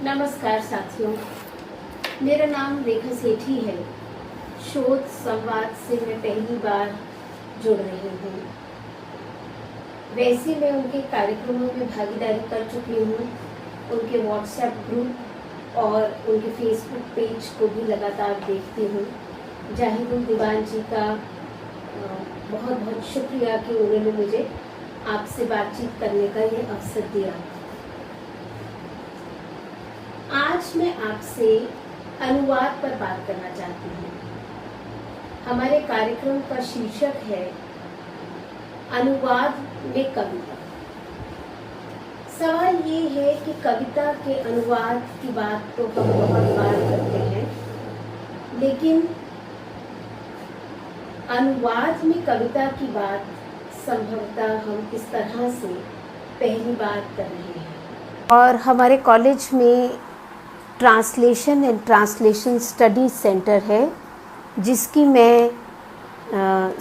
नमस्कार साथियों, मेरा नाम रेखा सेठी है। शोध संवाद से मैं पहली बार जुड़ रही हूँ। वैसे मैं उनके कार्यक्रमों में भागीदारी कर चुकी हूँ। उनके व्हाट्सएप ग्रुप और उनके फेसबुक पेज को भी लगातार देखती हूँ। जाहिदुल दीवान जी का बहुत बहुत शुक्रिया कि उन्होंने मुझे आपसे बातचीत करने का ये अवसर दिया। आज मैं आपसे अनुवाद पर बात करना चाहती हूँ। हमारे कार्यक्रम का शीर्षक है अनुवाद में कविता। सवाल ये है कि कविता के अनुवाद की बात तो हम बहुत बार करते हैं, लेकिन अनुवाद में कविता की बात संभवतः हम इस तरह से पहली बार कर रहे हैं। और हमारे कॉलेज में translation and translation studies centre है, जिसकी मैं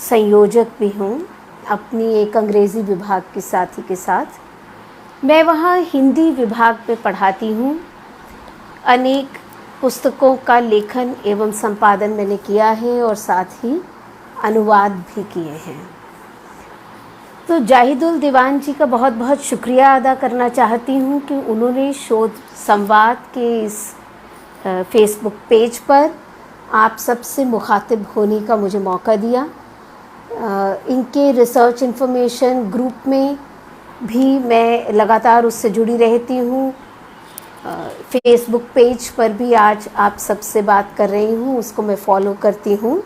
संयोजक भी हूँ अपनी एक अंग्रेज़ी विभाग के साथी के साथ। मैं वहाँ हिंदी विभाग में पढ़ाती हूँ। अनेक पुस्तकों का लेखन एवं संपादन मैंने किया है और साथ ही अनुवाद भी किए हैं। तो जाहिदुल दीवान जी का बहुत बहुत शुक्रिया अदा करना चाहती हूँ कि उन्होंने शोध संवाद के इस फेसबुक पेज पर आप सबसे मुखातिब होने का मुझे मौका दिया। इनके रिसर्च इन्फॉर्मेशन ग्रुप में भी मैं लगातार उससे जुड़ी रहती हूँ। फेसबुक पेज पर भी आज आप सबसे बात कर रही हूँ, उसको मैं फॉलो करती हूँ।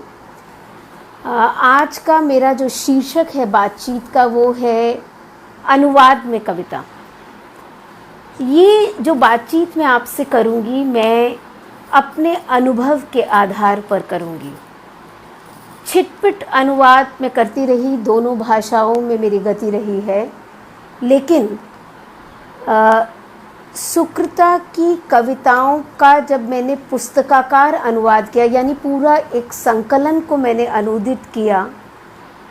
आज का मेरा जो शीर्षक है बातचीत का वो है अनुवाद में कविता। ये जो बातचीत मैं आपसे करूँगी मैं अपने अनुभव के आधार पर करूँगी। छिटपिट अनुवाद में करती रही, दोनों भाषाओं में मेरी गति रही है, लेकिन सुकृता की कविताओं का जब मैंने पुस्तकाकार अनुवाद किया, यानी पूरा एक संकलन को मैंने अनुदित किया,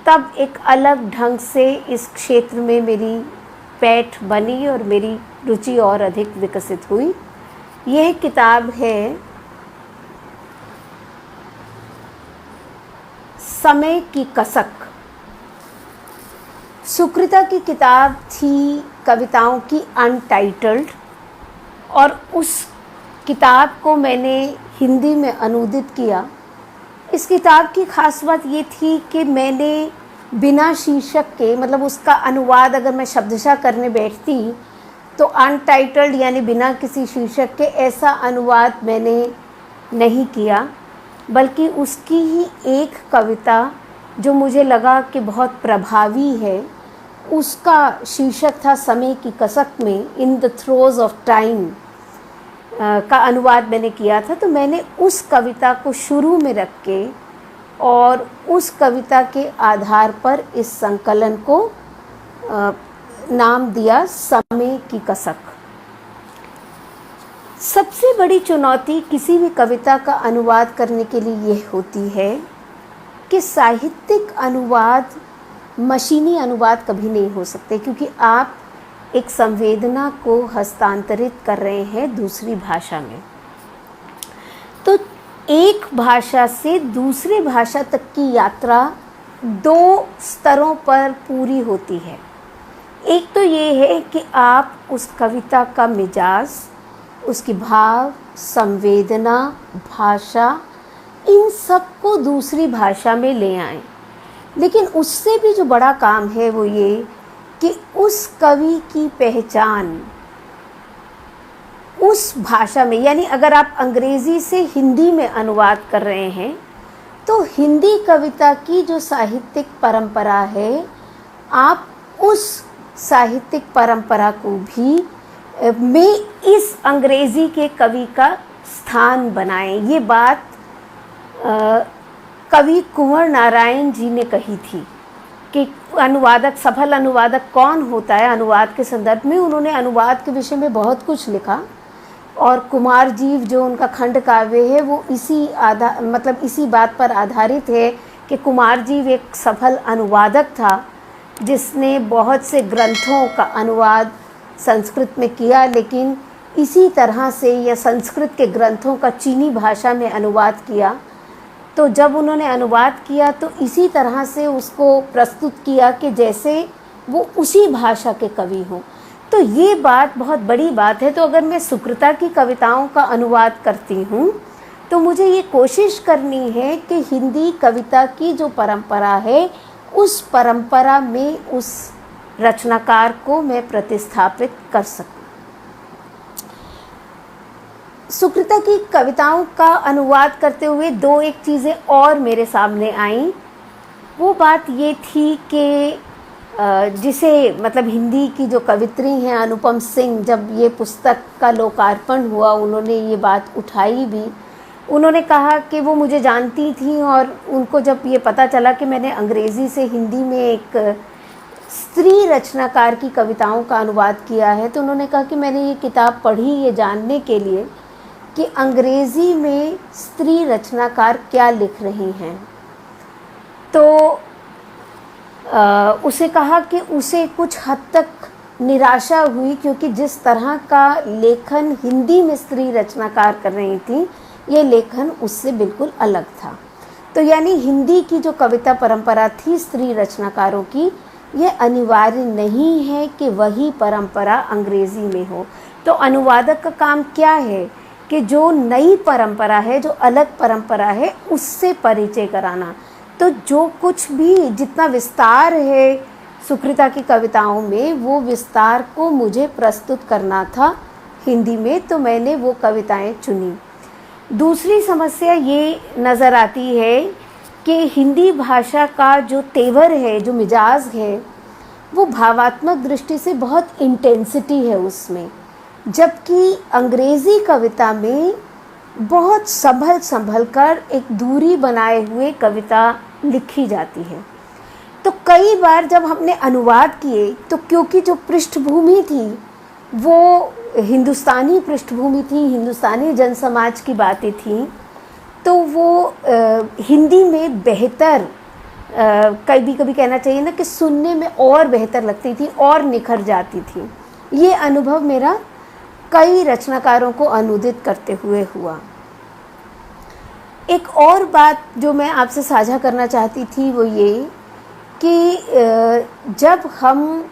तब एक अलग ढंग से इस क्षेत्र में मेरी पैठ बनी और मेरी रुचि और अधिक विकसित हुई। यह किताब है समय की कसक। सुकृता की किताब थी कविताओं की अनटाइटल्ड, और उस किताब को मैंने हिंदी में अनुदित किया। इस किताब की खास बात ये थी कि मैंने बिना शीर्षक के, मतलब उसका अनुवाद अगर मैं शब्दशः करने बैठती तो अनटाइटल्ड यानी बिना किसी शीर्षक के ऐसा अनुवाद मैंने नहीं किया, बल्कि उसकी ही एक कविता जो मुझे लगा कि बहुत प्रभावी है, उसका शीर्षक था समय की कसक में, in the throws of time का अनुवाद मैंने किया था। तो मैंने उस कविता को शुरू में रख के और उस कविता के आधार पर इस संकलन को नाम दिया समय की कसक। सबसे बड़ी चुनौती किसी भी कविता का अनुवाद करने के लिए यह होती है कि साहित्यिक अनुवाद मशीनी अनुवाद कभी नहीं हो सकते, क्योंकि आप एक संवेदना को हस्तांतरित कर रहे हैं दूसरी भाषा में। तो एक भाषा से दूसरी भाषा तक की यात्रा दो स्तरों पर पूरी होती है। एक तो ये है कि आप उस कविता का मिजाज, उसकी भाव, संवेदना, भाषा, इन सब को दूसरी भाषा में ले आएं। लेकिन उससे भी जो बड़ा काम है वो ये कि उस कवि की पहचान उस भाषा में, यानी अगर आप अंग्रेज़ी से हिंदी में अनुवाद कर रहे हैं तो हिंदी कविता की जो साहित्यिक परंपरा है, आप उस साहित्यिक परंपरा को भी में इस अंग्रेज़ी के कवि का स्थान बनाएं। ये बात कवि कुंवर नारायण जी ने कही थी कि अनुवादक, सफल अनुवादक कौन होता है। अनुवाद के संदर्भ में उन्होंने अनुवाद के विषय में बहुत कुछ लिखा, और कुमार जीव जो उनका खंड काव्य है वो इसी बात पर आधारित है कि कुमार जीव एक सफल अनुवादक था जिसने बहुत से ग्रंथों का अनुवाद संस्कृत में किया, लेकिन इसी तरह से या संस्कृत के ग्रंथों का चीनी भाषा में अनुवाद किया। तो जब उन्होंने अनुवाद किया तो इसी तरह से उसको प्रस्तुत किया कि जैसे वो उसी भाषा के कवि हों। तो ये बात बहुत बड़ी बात है। तो अगर मैं सुकृता की कविताओं का अनुवाद करती हूँ तो मुझे ये कोशिश करनी है कि हिंदी कविता की जो परंपरा है उस परंपरा में उस रचनाकार को मैं प्रतिस्थापित कर सकूं। सुकृता की कविताओं का अनुवाद करते हुए दो एक चीज़ें और मेरे सामने आईं। वो बात ये थी कि जिसे मतलब हिंदी की जो कवित्री हैं अनुपम सिंह, जब ये पुस्तक का लोकार्पण हुआ उन्होंने ये बात उठाई भी। उन्होंने कहा कि वो मुझे जानती थी और उनको जब ये पता चला कि मैंने अंग्रेज़ी से हिंदी में एक स्त्री रचनाकार की कविताओं का अनुवाद किया है तो उन्होंने कहा कि मैंने ये किताब पढ़ी ये जानने के लिए कि अंग्रेज़ी में स्त्री रचनाकार क्या लिख रही हैं। तो उसे कहा कि उसे कुछ हद तक निराशा हुई, क्योंकि जिस तरह का लेखन हिंदी में स्त्री रचनाकार कर रही थी ये लेखन उससे बिल्कुल अलग था। तो यानी हिंदी की जो कविता परंपरा थी स्त्री रचनाकारों की, ये अनिवार्य नहीं है कि वही परंपरा अंग्रेज़ी में हो। तो अनुवादक का काम क्या है कि जो नई परंपरा है, जो अलग परंपरा है, उससे परिचय कराना। तो जो कुछ भी जितना विस्तार है सुकृता की कविताओं में, वो विस्तार को मुझे प्रस्तुत करना था हिंदी में, तो मैंने वो कविताएं चुनी। दूसरी समस्या ये नज़र आती है कि हिंदी भाषा का जो तेवर है, जो मिजाज है, वो भावात्मक दृष्टि से बहुत इंटेंसिटी है उसमें, जबकि अंग्रेज़ी कविता में बहुत संभल कर एक दूरी बनाए हुए कविता लिखी जाती है। तो कई बार जब हमने अनुवाद किए तो क्योंकि जो पृष्ठभूमि थी वो हिंदुस्तानी पृष्ठभूमि थी, हिंदुस्तानी जनसमाज की बातें थीं, तो वो हिंदी में बेहतर कभी कभी कहना चाहिए ना कि सुनने में और बेहतर लगती थी और निखर जाती थी। ये अनुभव मेरा कई रचनाकारों को अनुदित करते हुए हुआ। एक और बात जो मैं आपसे साझा करना चाहती थी वो ये कि जब हम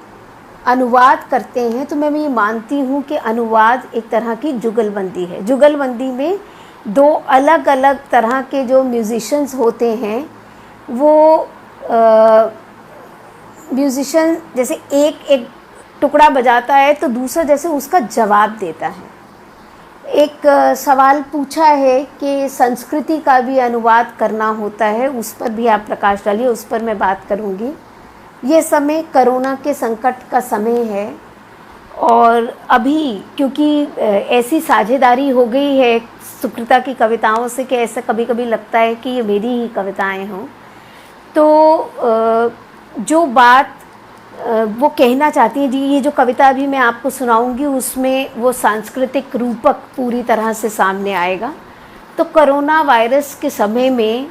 अनुवाद करते हैं तो मैं ये मानती हूँ कि अनुवाद एक तरह की जुगलबंदी है। जुगलबंदी में दो अलग अलग तरह के जो म्यूज़िशंस होते हैं, वो म्यूज़िशन जैसे एक टुकड़ा बजाता है तो दूसरा जैसे उसका जवाब देता है। एक सवाल पूछा है कि संस्कृति का भी अनुवाद करना होता है, उस पर भी आप प्रकाश डालिए, उस पर मैं बात करूँगी। ये समय कोरोना के संकट का समय है और अभी क्योंकि ऐसी साझेदारी हो गई है सुकृता की कविताओं से कि ऐसा कभी कभी लगता है कि ये मेरी ही कविताएं हों। तो जो बात वो कहना चाहती हैं जी, ये जो कविता अभी मैं आपको सुनाऊंगी उसमें वो सांस्कृतिक रूपक पूरी तरह से सामने आएगा। तो कोरोना वायरस के समय में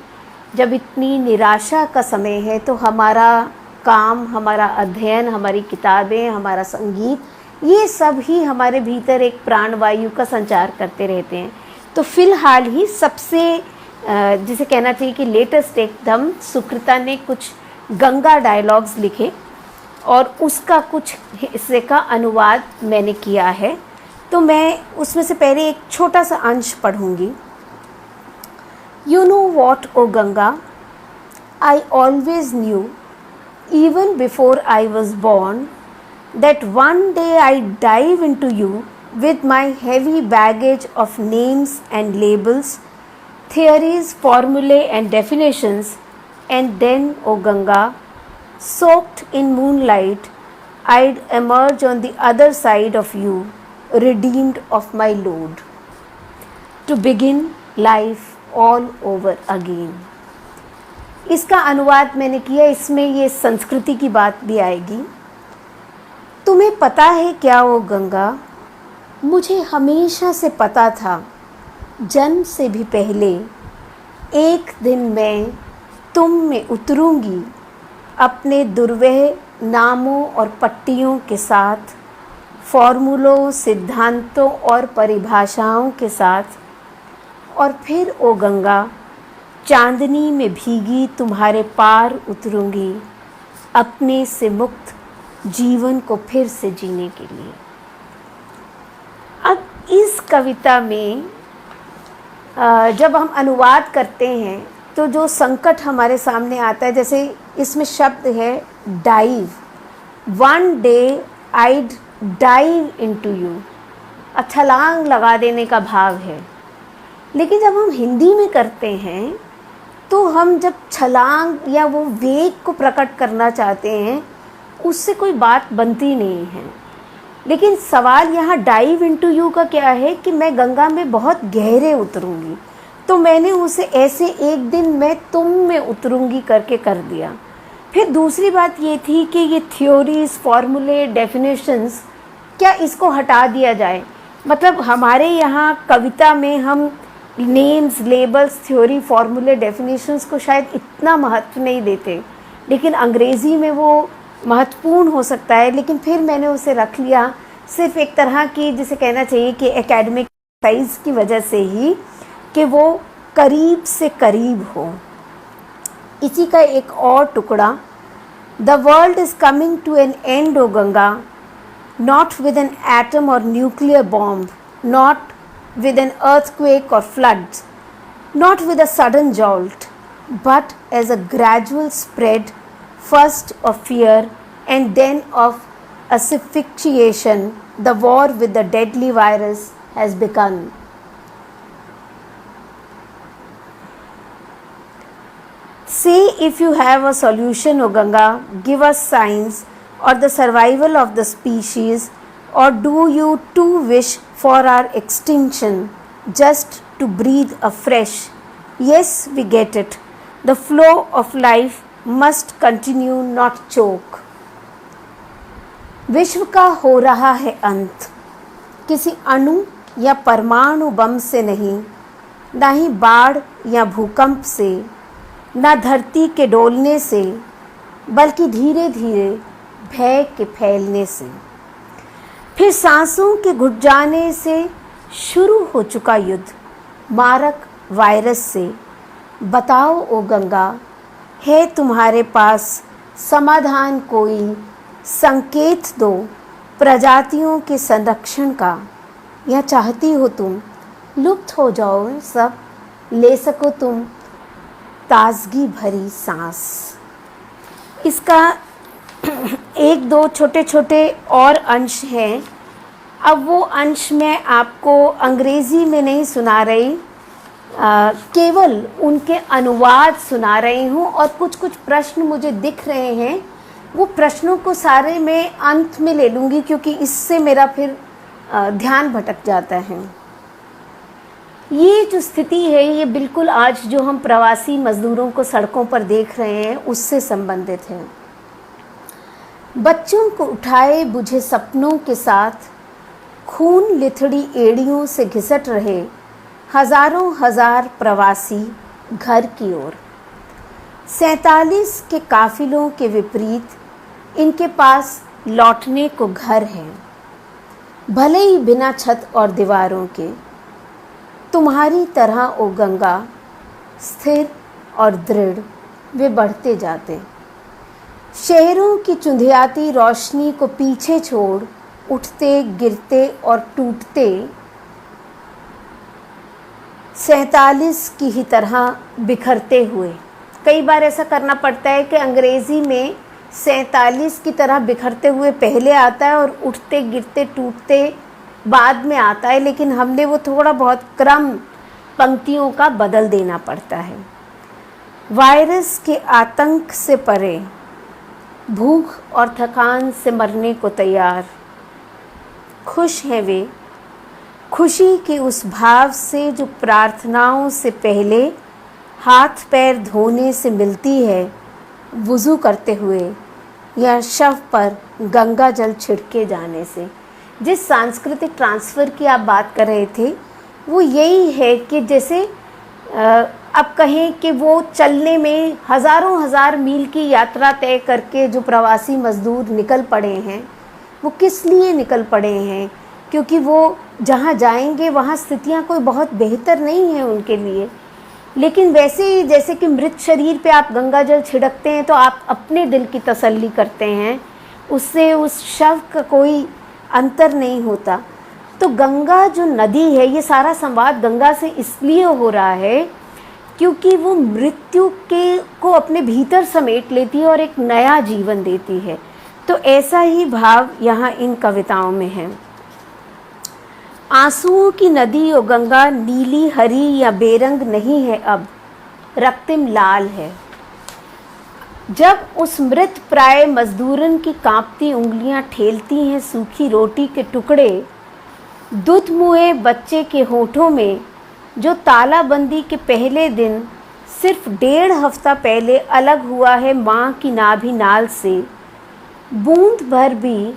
जब इतनी निराशा का समय है तो हमारा काम, हमारा अध्ययन, हमारी किताबें, हमारा संगीत, ये सब ही हमारे भीतर एक प्राणवायु का संचार करते रहते हैं। तो फिलहाल ही सबसे जिसे कहना चाहिए कि लेटेस्ट एकदम सुकृता ने कुछ गंगा डायलॉग्स लिखे और उसका कुछ हिस्से का अनुवाद मैंने किया है। तो मैं उसमें से पहले एक छोटा सा अंश पढ़ूंगी। You know what O Ganga, I always knew even before I was born that one day I'd dive into you with my heavy baggage of names and labels, theories, formulae and definitions, and then, O Ganga, soaked in moonlight, I'd emerge on the other side of you, redeemed of my load, to begin life all over again. इसका अनुवाद मैंने किया, इसमें ये संस्कृति की बात भी आएगी। तुम्हें पता है क्या वो गंगा, मुझे हमेशा से पता था, जन्म से भी पहले, एक दिन मैं तुम में उतरूंगी अपने दुर्वह नामों और पट्टियों के साथ, फॉर्मूलों, सिद्धांतों और परिभाषाओं के साथ। और फिर ओ गंगा, चांदनी में भीगी तुम्हारे पार उतरूंगी, अपने से मुक्त जीवन को फिर से जीने के लिए। अब इस कविता में जब हम अनुवाद करते हैं तो जो संकट हमारे सामने आता है, जैसे इसमें शब्द है dive, one day I'd dive into you, छलांग लगा देने का भाव है। लेकिन जब हम हिंदी में करते हैं तो हम जब छलांग या वो वेग को प्रकट करना चाहते हैं, उससे कोई बात बनती नहीं है। लेकिन सवाल यहाँ डाइव इनटू यू का क्या है कि मैं गंगा में बहुत गहरे उतरूंगी, तो मैंने उसे ऐसे एक दिन मैं तुम में उतरूंगी करके कर दिया। फिर दूसरी बात ये थी कि ये थ्योरीज, फॉर्मूले, डेफिनेशंस, क्या इसको हटा दिया जाए? मतलब हमारे यहाँ कविता में हम नेम्स, लेबल्स, थ्योरी, फॉर्मूले, डेफिनेशंस को शायद इतना महत्व नहीं देते, लेकिन अंग्रेज़ी में वो महत्वपूर्ण हो सकता है। लेकिन फिर मैंने उसे रख लिया सिर्फ एक तरह की, जिसे कहना चाहिए कि एकेडमिक साइज की वजह से ही, कि वो करीब से करीब हो। इसी का एक और टुकड़ा, the world is coming to an end O Ganga, not with an atom और nuclear bomb, not with an earthquake or floods, not with a sudden jolt, but as a gradual spread, first of fear and then of asphyxiation, the war with the deadly virus has begun. Say if you have a solution, O Ganga, give us signs or the survival of the species, or do you too wish for our extinction, just to breathe afresh? Yes, we get it. The flow of life must continue, not choke. विश्व का हो रहा है अंत, किसी अणु या परमाणु बम से नहीं, ना ही बाढ़ या भूकंप से, ना धरती के डोलने से, बल्कि धीरे धीरे भय के फैलने से। फिर सांसों के घुट जाने से शुरू हो चुका युद्ध मारक वायरस से। बताओ ओ गंगा, है तुम्हारे पास समाधान कोई? संकेत दो प्रजातियों के संरक्षण का, या चाहती हो तुम लुप्त हो जाओ सब, ले सको तुम ताजगी भरी सांस। इसका एक दो छोटे छोटे और अंश हैं। अब वो अंश मैं आपको अंग्रेज़ी में नहीं सुना रही, केवल उनके अनुवाद सुना रही हूँ। और कुछ कुछ प्रश्न मुझे दिख रहे हैं, वो प्रश्नों को सारे मैं अंत में ले लूँगी, क्योंकि इससे मेरा फिर ध्यान भटक जाता है। ये जो स्थिति है, ये बिल्कुल आज जो हम प्रवासी मज़दूरों को सड़कों पर देख रहे हैं उससे संबंधित है। बच्चों को उठाए बुझे सपनों के साथ खून लिथड़ी एड़ियों से घिसट रहे हजारों हजार प्रवासी घर की ओर। 47 के काफिलों के विपरीत इनके पास लौटने को घर है, भले ही बिना छत और दीवारों के। तुम्हारी तरह ओ गंगा, स्थिर और दृढ़ वे बढ़ते जाते, शहरों की चुंधियाती रोशनी को पीछे छोड़ उठते, गिरते और टूटते 47 की ही तरह बिखरते हुए। कई बार ऐसा करना पड़ता है कि अंग्रेज़ी में 47 की तरह बिखरते हुए पहले आता है और उठते, गिरते, टूटते बाद में आता है, लेकिन हमने वो थोड़ा बहुत क्रम पंक्तियों का बदल देना पड़ता है। वायरस के आतंक से परे, भूख और थकान से मरने को तैयार, खुश हैं वे, खुशी के उस भाव से जो प्रार्थनाओं से पहले हाथ पैर धोने से मिलती है, वुज़ू करते हुए या शव पर गंगा जल छिड़के जाने से। जिस सांस्कृतिक ट्रांसफ़र की आप बात कर रहे थे, वो यही है कि जैसे अब कहें कि वो चलने में हज़ारों हज़ार मील की यात्रा तय करके जो प्रवासी मज़दूर निकल पड़े हैं, वो किस लिए निकल पड़े हैं, क्योंकि वो जहाँ जाएंगे वहाँ स्थितियाँ कोई बहुत बेहतर नहीं है उनके लिए। लेकिन वैसे ही जैसे कि मृत शरीर पे आप गंगा जल छिड़कते हैं तो आप अपने दिल की तसल्ली करते हैं, उससे उस शव का कोई अंतर नहीं होता। तो गंगा जो नदी है, ये सारा संवाद गंगा से इसलिए हो रहा है क्योंकि वो मृत्यु के को अपने भीतर समेट लेती है और एक नया जीवन देती है। तो ऐसा ही भाव यहाँ इन कविताओं में है। आंसुओं की नदी और गंगा नीली, हरी या बेरंग नहीं है, अब रक्तिम लाल है। जब उस मृत प्राय मजदूरन की कांपती उंगलियां ठेलती हैं सूखी रोटी के टुकड़े, दूध मुए बच्चे के होठों में जो तालाबंदी के पहले दिन सिर्फ 1.5 हफ्ता पहले अलग हुआ है माँ की नाभि नाल से, बूंद भर भी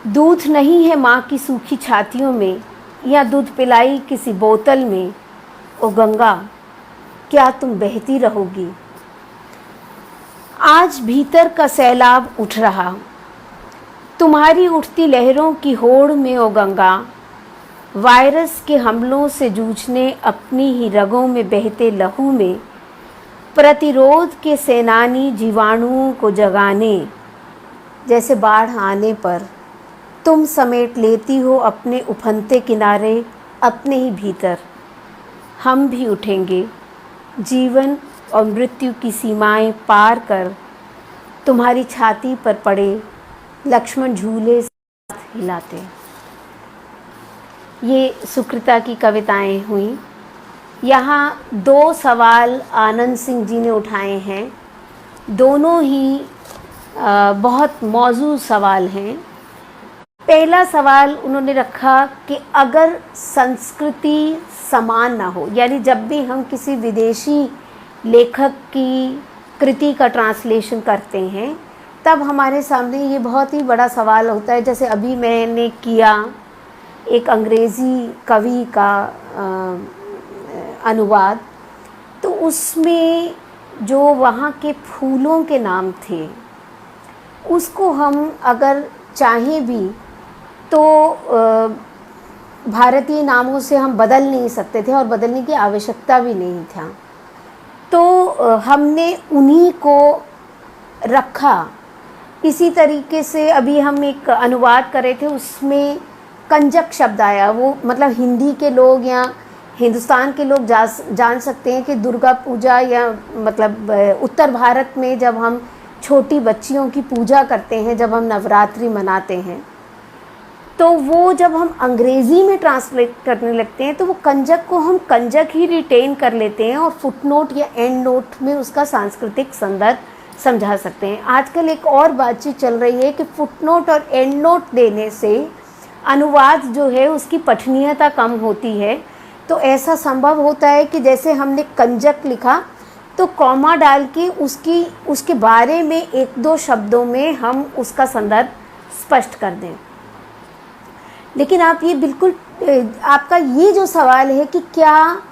दूध नहीं है माँ की सूखी छातियों में, या दूध पिलाई किसी बोतल में। ओ गंगा, क्या तुम बहती रहोगी? आज भीतर का सैलाब उठ रहा, तुम्हारी उठती लहरों की होड़ में ओ गंगा, वायरस के हमलों से जूझने अपनी ही रगों में बहते लहू में, प्रतिरोध के सेनानी जीवाणुओं को जगाने, जैसे बाढ़ आने पर तुम समेट लेती हो अपने उफनते किनारे अपने ही भीतर। हम भी उठेंगे जीवन और मृत्यु की सीमाएं पार कर, तुम्हारी छाती पर पड़े लक्ष्मण झूले साथ हिलाते। ये सुकृता की कविताएं हुई। यहाँ 2 सवाल आनंद सिंह जी ने उठाए हैं, दोनों ही बहुत मौजूद सवाल हैं। पहला सवाल उन्होंने रखा कि अगर संस्कृति समान ना हो, यानी जब भी हम किसी विदेशी लेखक की कृति का ट्रांसलेशन करते हैं तब हमारे सामने ये बहुत ही बड़ा सवाल होता है। जैसे अभी मैंने किया एक अंग्रेज़ी कवि का अनुवाद, तो उसमें जो वहाँ के फूलों के नाम थे उसको हम अगर चाहें भी तो भारतीय नामों से हम बदल नहीं सकते थे और बदलने की आवश्यकता भी नहीं था। तो हमने उन्हीं को रखा। इसी तरीके से अभी हम एक अनुवाद कर रहे थे, उसमें कंजक शब्द आया। वो मतलब हिंदी के लोग या हिंदुस्तान के लोग जान सकते हैं कि दुर्गा पूजा या मतलब उत्तर भारत में जब हम छोटी बच्चियों की पूजा करते हैं, जब हम नवरात्रि मनाते हैं, तो वो जब हम अंग्रेज़ी में ट्रांसलेट करने लगते हैं तो वो कंजक को हम कंजक ही रिटेन कर लेते हैं और फुटनोट या एंड नोट में उसका सांस्कृतिक संदर्भ समझा सकते हैं। आजकल एक और बातचीत चल रही है कि फुटनोट और एंड नोट देने से अनुवाद जो है उसकी पठनीयता कम होती है। तो ऐसा संभव होता है कि जैसे हमने कंजक लिखा तो कॉमा डाल के उसके बारे में 1-2 शब्दों में हम उसका संदर्भ स्पष्ट कर दें। लेकिन आप ये बिल्कुल, आपका ये जो सवाल है कि क्या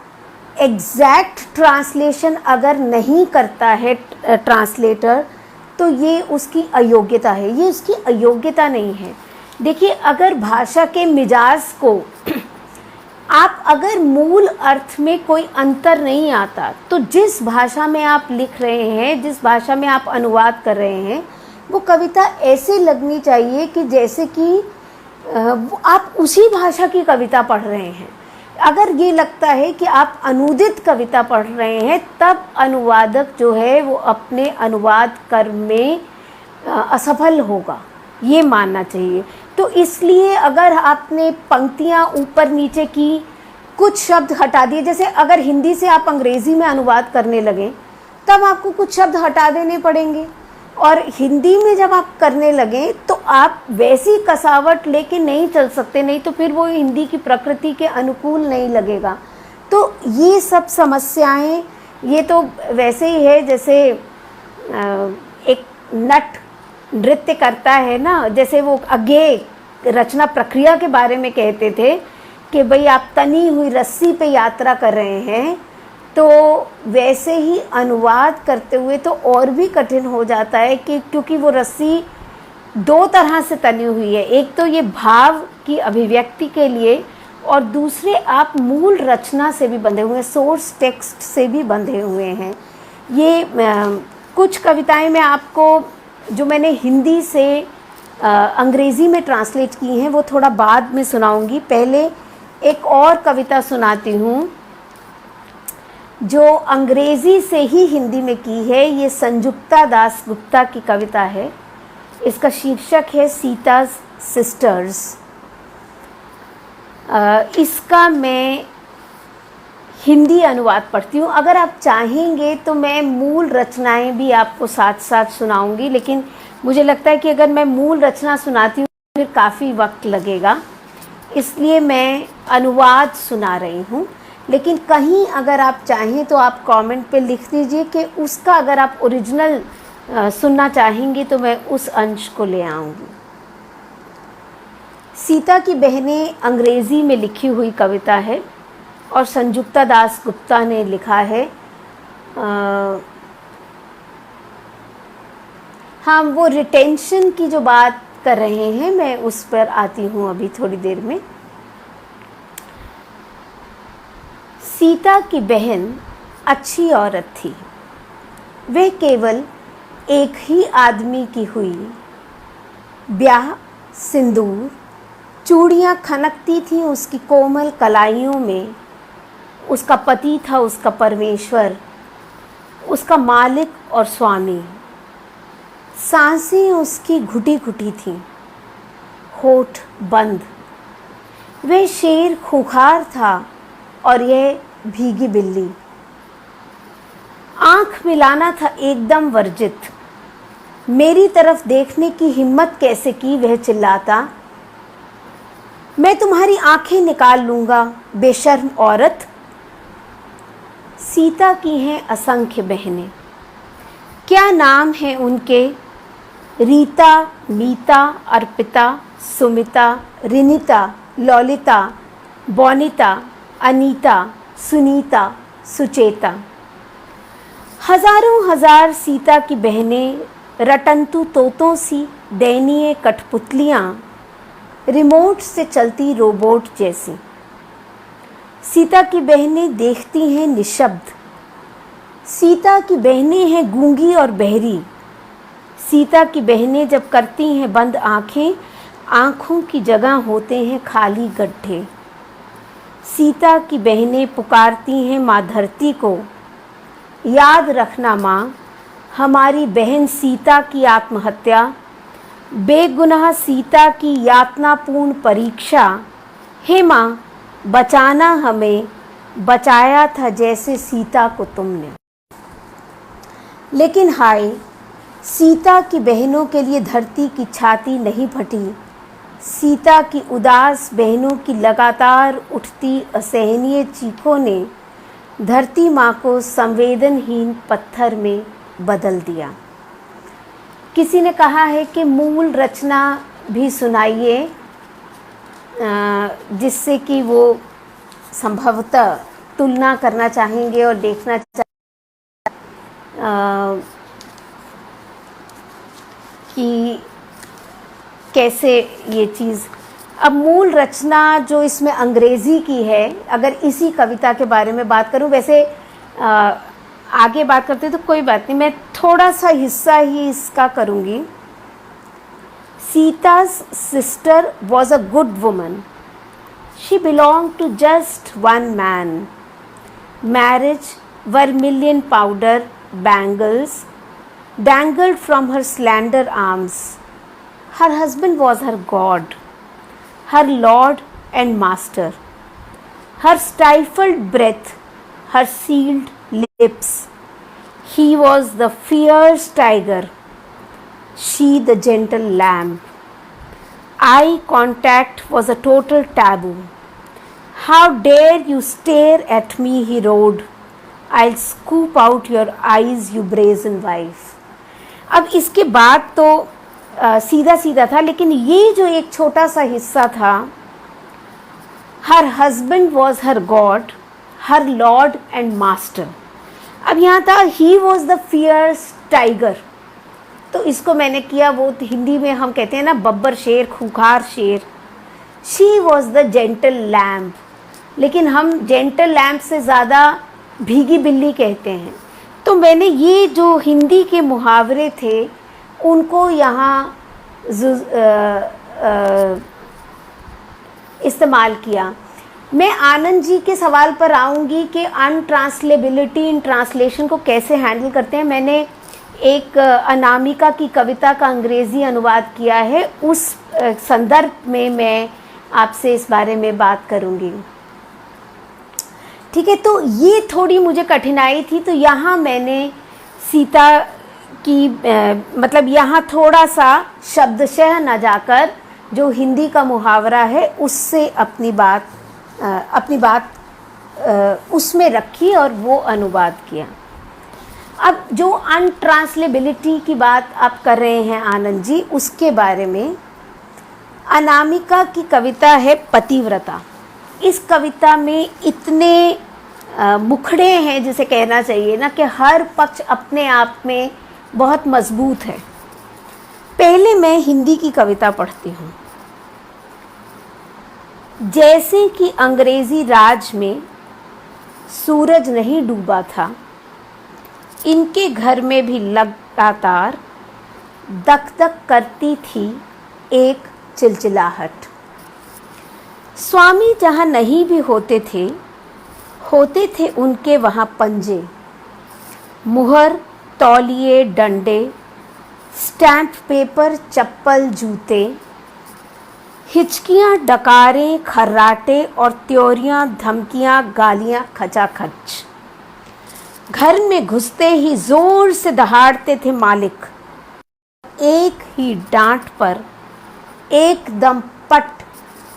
एग्जैक्ट ट्रांसलेशन अगर नहीं करता है ट्रांसलेटर तो ये उसकी अयोग्यता है। ये उसकी अयोग्यता नहीं है। देखिए, अगर भाषा के मिजाज को आप अगर मूल अर्थ में कोई अंतर नहीं आता तो जिस भाषा में आप लिख रहे हैं, जिस भाषा में आप अनुवाद कर रहे हैं, वो कविता ऐसे लगनी चाहिए कि जैसे कि आप उसी भाषा की कविता पढ़ रहे हैं। अगर ये लगता है कि आप अनुदित कविता पढ़ रहे हैं, तब अनुवादक जो है वो अपने अनुवाद कर्म में असफल होगा, ये मानना चाहिए। तो इसलिए अगर आपने पंक्तियाँ ऊपर नीचे की, कुछ शब्द हटा दिए, जैसे अगर हिंदी से आप अंग्रेज़ी में अनुवाद करने लगें तब आपको कुछ शब्द हटा देने पड़ेंगे, और हिंदी में जब आप करने लगें तो आप वैसी कसावट लेके नहीं चल सकते, नहीं तो फिर वो हिंदी की प्रकृति के अनुकूल नहीं लगेगा। तो ये सब समस्याएं, ये तो वैसे ही है जैसे एक नट नृत्य करता है ना, जैसे वो आगे रचना प्रक्रिया के बारे में कहते थे कि भाई आप तनी हुई रस्सी पे यात्रा कर रहे हैं, तो वैसे ही अनुवाद करते हुए तो और भी कठिन हो जाता है कि क्योंकि वो रस्सी दो तरह से तनी हुई है। एक तो ये भाव की अभिव्यक्ति के लिए, और दूसरे आप मूल रचना से भी बंधे हुए हैं, सोर्स टेक्स्ट से भी बंधे हुए हैं। ये कुछ कविताएं मैं आपको जो मैंने हिंदी से अंग्रेज़ी में ट्रांसलेट की हैं वो थोड़ा बाद में सुनाऊंगी। पहले एक और कविता सुनाती हूँ जो अंग्रेज़ी से ही हिंदी में की है। ये संजुक्ता दास गुप्ता की कविता है। इसका शीर्षक है सीताज सिस्टर्स। इसका मैं हिंदी अनुवाद पढ़ती हूँ। अगर आप चाहेंगे तो मैं मूल रचनाएं भी आपको साथ साथ सुनाऊंगी, लेकिन मुझे लगता है कि अगर मैं मूल रचना सुनाती हूँ फिर काफ़ी वक्त लगेगा, इसलिए मैं अनुवाद सुना रही हूँ। लेकिन कहीं अगर आप चाहें तो आप कमेंट पे लिख दीजिए कि उसका अगर आप ओरिजिनल सुनना चाहेंगे तो मैं उस अंश को ले आऊँगी। सीता की बहनें अंग्रेज़ी में लिखी हुई कविता है और संजुक्ता दास गुप्ता ने लिखा है। हाँ, वो रिटेंशन की जो बात कर रहे हैं मैं उस पर आती हूँ अभी थोड़ी देर में। सीता की बहन अच्छी औरत थी, वह केवल एक ही आदमी की हुई। ब्याह, सिंदूर, चूड़ियाँ खनकती थीं उसकी कोमल कलाइयों में। उसका पति था उसका परमेश्वर, उसका मालिक और स्वामी। सांसें उसकी घुटी घुटी थीं, होठ बंद। वह शेर खूंखार था और यह भीगी बिल्ली। आंख मिलाना था एकदम वर्जित। मेरी तरफ देखने की हिम्मत कैसे की, वह चिल्लाता। मैं तुम्हारी आंखें निकाल लूँगा बेशर्म औरत। सीता की हैं असंख्य बहनें, क्या नाम है उनके? रीता, मीता, अर्पिता, सुमिता, रिनिता, ललिता, बोनिता, अनीता, सुनीता, सुचेता। हजारों हजार सीता की बहनें रटंतु तोतों सी दयनीय कठपुतलियाँ, रिमोट से चलती रोबोट जैसी। सीता की बहनें देखती हैं निशब्द। सीता की बहनें हैं गूंगी और बहरी। सीता की बहनें जब करती हैं बंद आँखें, आँखों की जगह होते हैं खाली गड्ढे। सीता की बहनें पुकारती हैं माँ धरती को, याद रखना माँ हमारी बहन सीता की आत्महत्या, बेगुनाह सीता की यातनापूर्ण परीक्षा। हे माँ बचाना हमें, बचाया था जैसे सीता को तुमने। लेकिन हाय, सीता की बहनों के लिए धरती की छाती नहीं फटी। सीता की उदास बहनों की लगातार उठती असहनीय चीखों ने धरती माँ को संवेदनहीन पत्थर में बदल दिया। किसी ने कहा है कि मूल रचना भी सुनाइए, जिससे कि वो संभवतः तुलना करना चाहेंगे और देखना कि कैसे ये चीज़। अब मूल रचना जो इसमें अंग्रेज़ी की है, अगर इसी कविता के बारे में बात करूं, वैसे आगे बात करते तो कोई बात नहीं, मैं थोड़ा सा हिस्सा ही इसका करूंगी। Sita's sister was a good woman. She belonged to just one man. Marriage, vermilion powder, bangles dangled from her slender arms. Her husband was her God, her Lord and Master. Her stifled breath, her sealed lips. He was the fierce tiger, she the gentle lamb. Eye contact was a total taboo. How dare you stare at me, he roared. I'll scoop out your eyes, you brazen wife. अब इसके बाद तो सीधा सीधा था, लेकिन ये जो एक छोटा सा हिस्सा था, her husband was her God, her Lord and Master. अब यहाँ था he was the fierce tiger. तो इसको मैंने किया, वो हिंदी में हम कहते हैं ना बब्बर शेर, खूंखार शेर। She was the gentle lamp, लेकिन हम जेंटल लैम्प से ज़्यादा भीगी बिल्ली कहते हैं। तो मैंने ये जो हिंदी के मुहावरे थे उनको यहाँ इस्तेमाल किया। मैं आनंद जी के सवाल पर आऊँगी कि अनट्रांसलेबिलिटी इन ट्रांसलेशन को कैसे हैंडल करते हैं। मैंने एक अनामिका की कविता का अंग्रेज़ी अनुवाद किया है, उस संदर्भ में मैं आपसे इस बारे में बात करूँगी। ठीक है, तो ये थोड़ी मुझे कठिनाई थी, तो यहाँ मैंने सीता की मतलब यहाँ थोड़ा सा शब्दशः न जाकर जो हिंदी का मुहावरा है उससे अपनी बात उसमें रखी और वो अनुवाद किया। अब जो अनट्रांसलेबिलिटी की बात आप कर रहे हैं आनंद जी, उसके बारे में अनामिका की कविता है पतिव्रता। इस कविता में इतने मुखड़े हैं जिसे कहना चाहिए ना कि हर पक्ष अपने आप में बहुत मजबूत है। पहले मैं हिंदी की कविता पढ़ती हूँ। जैसे कि अंग्रेजी राज में सूरज नहीं डूबा था, इनके घर में भी लगातार दक दक करती थी एक चिलचिलाहट। स्वामी जहाँ नहीं भी होते थे उनके वहाँ पंजे, मुहर, तौलिए, डंडे, स्टैम्प पेपर, चप्पल, जूते, हिचकियाँ, डकारें, खर्राटे और त्योरियाँ, धमकियाँ, गालियाँ खचाखच। घर में घुसते ही जोर से दहाड़ते थे मालिक। एक ही डांट पर एकदम पट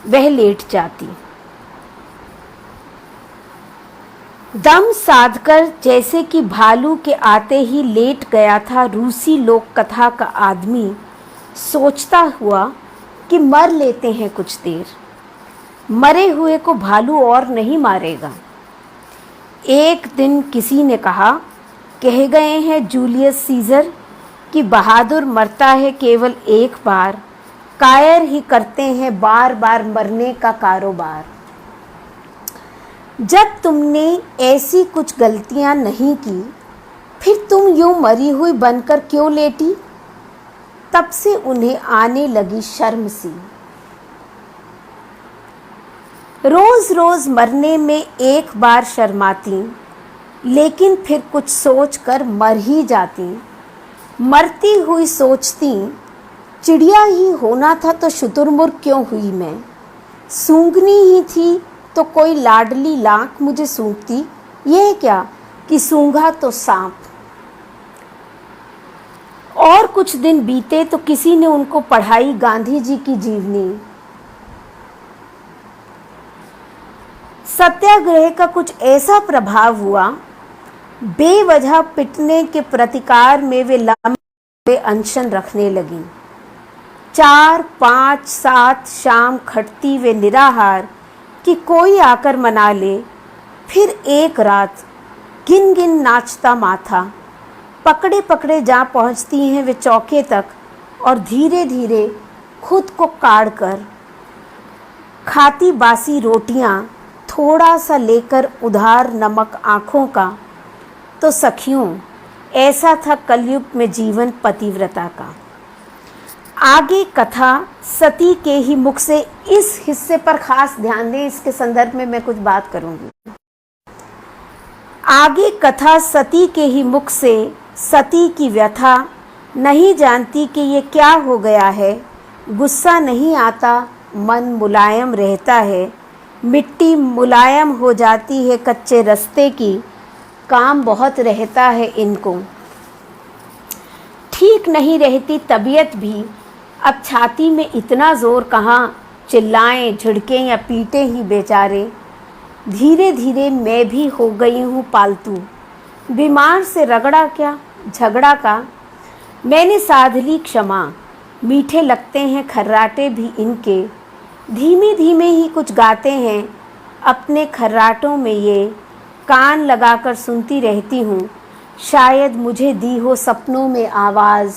वह लेट जाती। दम साधकर जैसे कि भालू के आते ही लेट गया था रूसी लोक कथा का आदमी, सोचता हुआ कि मर लेते हैं कुछ देर, मरे हुए को भालू और नहीं मारेगा। एक दिन किसी ने कहा, कह गए हैं जूलियस सीजर कि बहादुर मरता है केवल एक बार, कायर ही करते हैं बार बार मरने का कारोबार। जब तुमने ऐसी कुछ गलतियां नहीं की, फिर तुम यूं मरी हुई बनकर क्यों लेटी? तब से उन्हें आने लगी शर्म सी। रोज रोज मरने में एक बार शर्माती, लेकिन फिर कुछ सोच कर मर ही जाती। मरती हुई सोचती, चिड़िया ही होना था तो शुतुरमुर्ग क्यों हुई मैं? सूंघनी ही थी तो कोई लाडली लाख मुझे सूंघती, यह क्या कि सूंघा तो सांप। और कुछ दिन बीते तो किसी ने उनको पढ़ाई गांधी जी की जीवनी। सत्याग्रह का कुछ ऐसा प्रभाव हुआ, बेवजह पिटने के प्रतिकार में वे लंबे अनशन रखने लगी। 4, 5, 7 शाम खटती वे निराहार कि कोई आकर मना ले। फिर एक रात गिन गिन नाचता माथा, पकड़े पकड़े जा पहुँचती हैं वे चौके तक, और धीरे धीरे खुद को काढ़ कर खाती बासी रोटियां, थोड़ा सा लेकर उधार नमक आँखों का। तो सखियों, ऐसा था कलयुग में जीवन पतिव्रता का। आगे कथा सती के ही मुख से, इस हिस्से पर खास ध्यान दें, इसके संदर्भ में मैं कुछ बात करूंगी। आगे कथा सती के ही मुख से, सती की व्यथा, नहीं जानती कि ये क्या हो गया है। गुस्सा नहीं आता, मन मुलायम रहता है, मिट्टी मुलायम हो जाती है कच्चे रास्ते की, काम बहुत रहता है इनको। ठीक नहीं रहती तबीयत भी, अब छाती में इतना जोर कहाँ, चिल्लाएं, झिड़कें या पीटे ही बेचारे। धीरे धीरे मैं भी हो गई हूँ पालतू, बीमार से रगड़ा क्या झगड़ा का। मैंने साध ली क्षमा, मीठे लगते हैं खर्राटे भी इनके। धीमे धीमे ही कुछ गाते हैं अपने खर्राटों में ये, कान लगाकर सुनती रहती हूँ, शायद मुझे दी हो सपनों में आवाज़।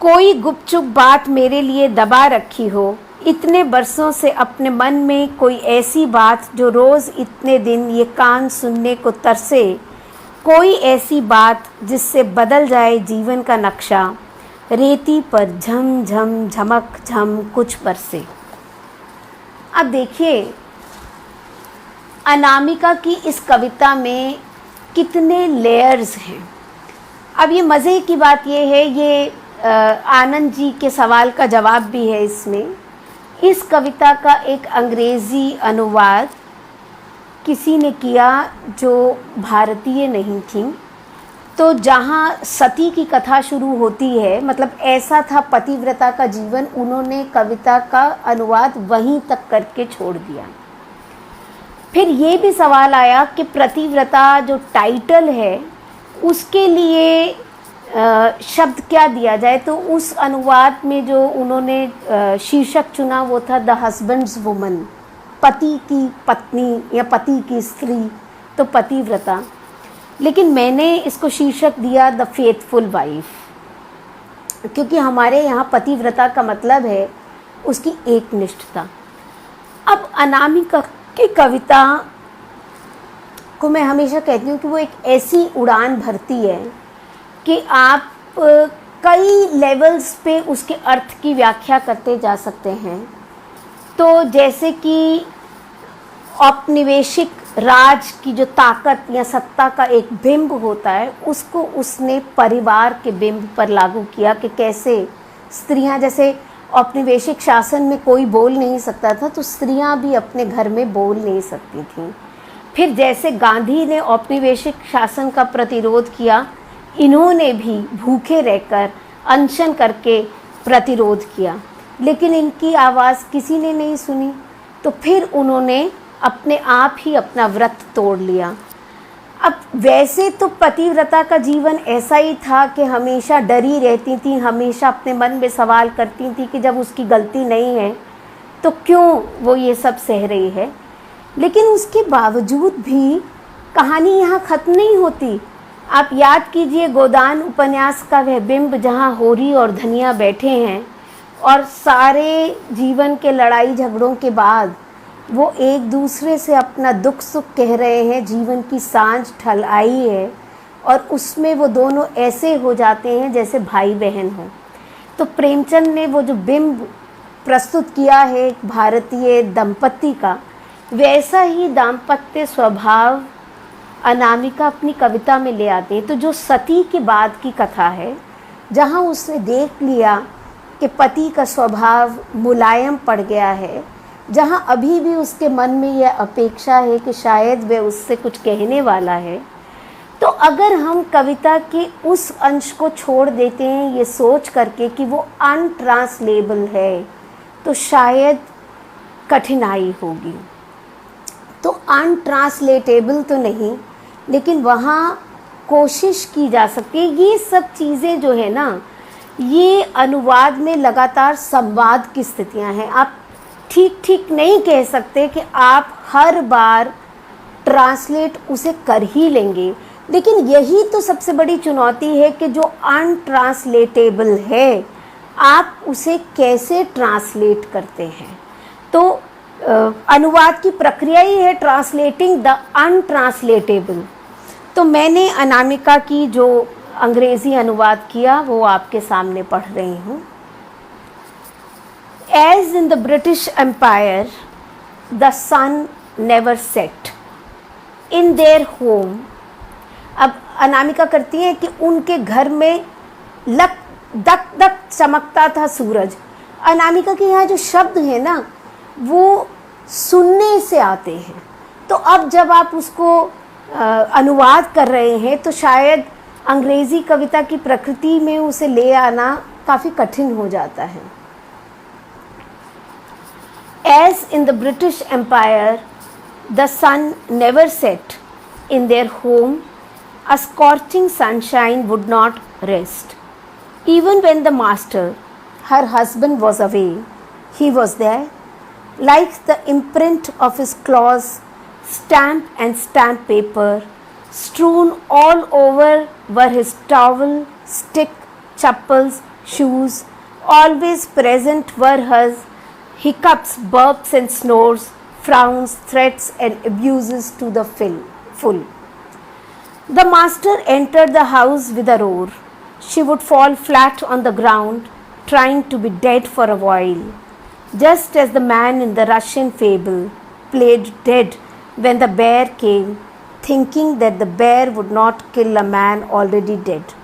कोई गुपचुप बात मेरे लिए दबा रखी हो, इतने बरसों से अपने मन में कोई ऐसी बात जो रोज़ इतने दिन ये कान सुनने को तरसे, कोई ऐसी बात जिससे बदल जाए जीवन का नक्शा, रेती पर झम झम झमक झम कुछ बरसे। अब देखिए अनामिका की इस कविता में कितने लेयर्स हैं। अब ये मज़े की बात ये है, ये आनंद जी के सवाल का जवाब भी है इसमें। इस कविता का एक अंग्रेज़ी अनुवाद किसी ने किया जो भारतीय नहीं थी। तो जहाँ सती की कथा शुरू होती है, मतलब ऐसा था पतिव्रता का जीवन, उन्होंने कविता का अनुवाद वहीं तक करके छोड़ दिया। फिर ये भी सवाल आया कि प्रतिव्रता जो टाइटल है उसके लिए शब्द क्या दिया जाए। तो उस अनुवाद में जो उन्होंने शीर्षक चुना वो था द हस्बैंड्स वुमन, पति की पत्नी या पति की स्त्री, तो पतिव्रता। लेकिन मैंने इसको शीर्षक दिया द फेथफुल वाइफ, क्योंकि हमारे यहाँ पतिव्रता का मतलब है उसकी एकनिष्ठता। अब अनामिका की कविता को मैं हमेशा कहती हूँ कि वो एक ऐसी उड़ान भरती है कि आप कई लेवल्स पे उसके अर्थ की व्याख्या करते जा सकते हैं। तो जैसे कि औपनिवेशिक राज की जो ताकत या सत्ता का एक बिंब होता है, उसको उसने परिवार के बिंब पर लागू किया कि कैसे स्त्रियां, जैसे औपनिवेशिक शासन में कोई बोल नहीं सकता था तो स्त्रियां भी अपने घर में बोल नहीं सकती थीं। फिर जैसे गांधी ने औपनिवेशिक शासन का प्रतिरोध किया, इन्होंने भी भूखे रहकर अनशन करके प्रतिरोध किया, लेकिन इनकी आवाज़ किसी ने नहीं सुनी। तो फिर उन्होंने अपने आप ही अपना व्रत तोड़ लिया। अब वैसे तो पतिव्रता का जीवन ऐसा ही था कि हमेशा डरी रहती थी, हमेशा अपने मन में सवाल करती थी कि जब उसकी गलती नहीं है तो क्यों वो ये सब सह रही है। लेकिन उसके बावजूद भी कहानी यहाँ ख़त्म नहीं होती। आप याद कीजिए गोदान उपन्यास का वह बिंब जहाँ होरी और धनिया बैठे हैं और सारे जीवन के लड़ाई झगड़ों के बाद वो एक दूसरे से अपना दुख सुख कह रहे हैं, जीवन की सांझ ढल आई है और उसमें वो दोनों ऐसे हो जाते हैं जैसे भाई बहन हों। तो प्रेमचंद ने वो जो बिंब प्रस्तुत किया है एक भारतीय दंपति का, वैसा ही दाम्पत्य स्वभाव अनामिका अपनी कविता में ले आते हैं। तो जो सती के बाद की कथा है, जहाँ उसने देख लिया कि पति का स्वभाव मुलायम पड़ गया है, जहाँ अभी भी उसके मन में यह अपेक्षा है कि शायद वह उससे कुछ कहने वाला है, तो अगर हम कविता के उस अंश को छोड़ देते हैं ये सोच करके कि वो अनट्रांसलेबल है, तो शायद कठिनाई होगी। तो अनट्रांसलेटेबल तो नहीं, लेकिन वहाँ कोशिश की जा सकती है। ये सब चीज़ें जो है ना, ये अनुवाद में लगातार संवाद की स्थितियाँ हैं। आप ठीक नहीं कह सकते कि आप हर बार ट्रांसलेट उसे कर ही लेंगे, लेकिन यही तो सबसे बड़ी चुनौती है कि जो अनट्रांसलेटेबल है आप उसे कैसे ट्रांसलेट करते हैं। तो अनुवाद की प्रक्रिया ही है ट्रांसलेटिंग द अनट्रांसलेटेबल। तो मैंने अनामिका की जो अंग्रेज़ी अनुवाद किया वो आपके सामने पढ़ रही हूँ। As in the British Empire, the sun never set in their home। अब अनामिका करती हैं कि उनके घर में दक दक चमकता था सूरज। अनामिका के यहाँ जो शब्द है ना, वो सुनने से आते हैं। तो अब जब आप उसको अनुवाद कर रहे हैं तो शायद अंग्रेज़ी कविता की प्रकृति में उसे ले आना काफ़ी कठिन हो जाता है। As in the British Empire, the sun never set in their home, a scorching sunshine would not rest. Even when the master, her husband, was away, he was there, like the imprint of his claws, stamp and stamp paper, strewn all over were his towel, stick, chappals, shoes. Always present were her hiccups, burps and snores, frowns, threats and abuses to the full. The master entered the house with a roar. She would fall flat on the ground, trying to be dead for a while, just as the man in the Russian fable played dead when the bear came, thinking that the bear would not kill a man already dead.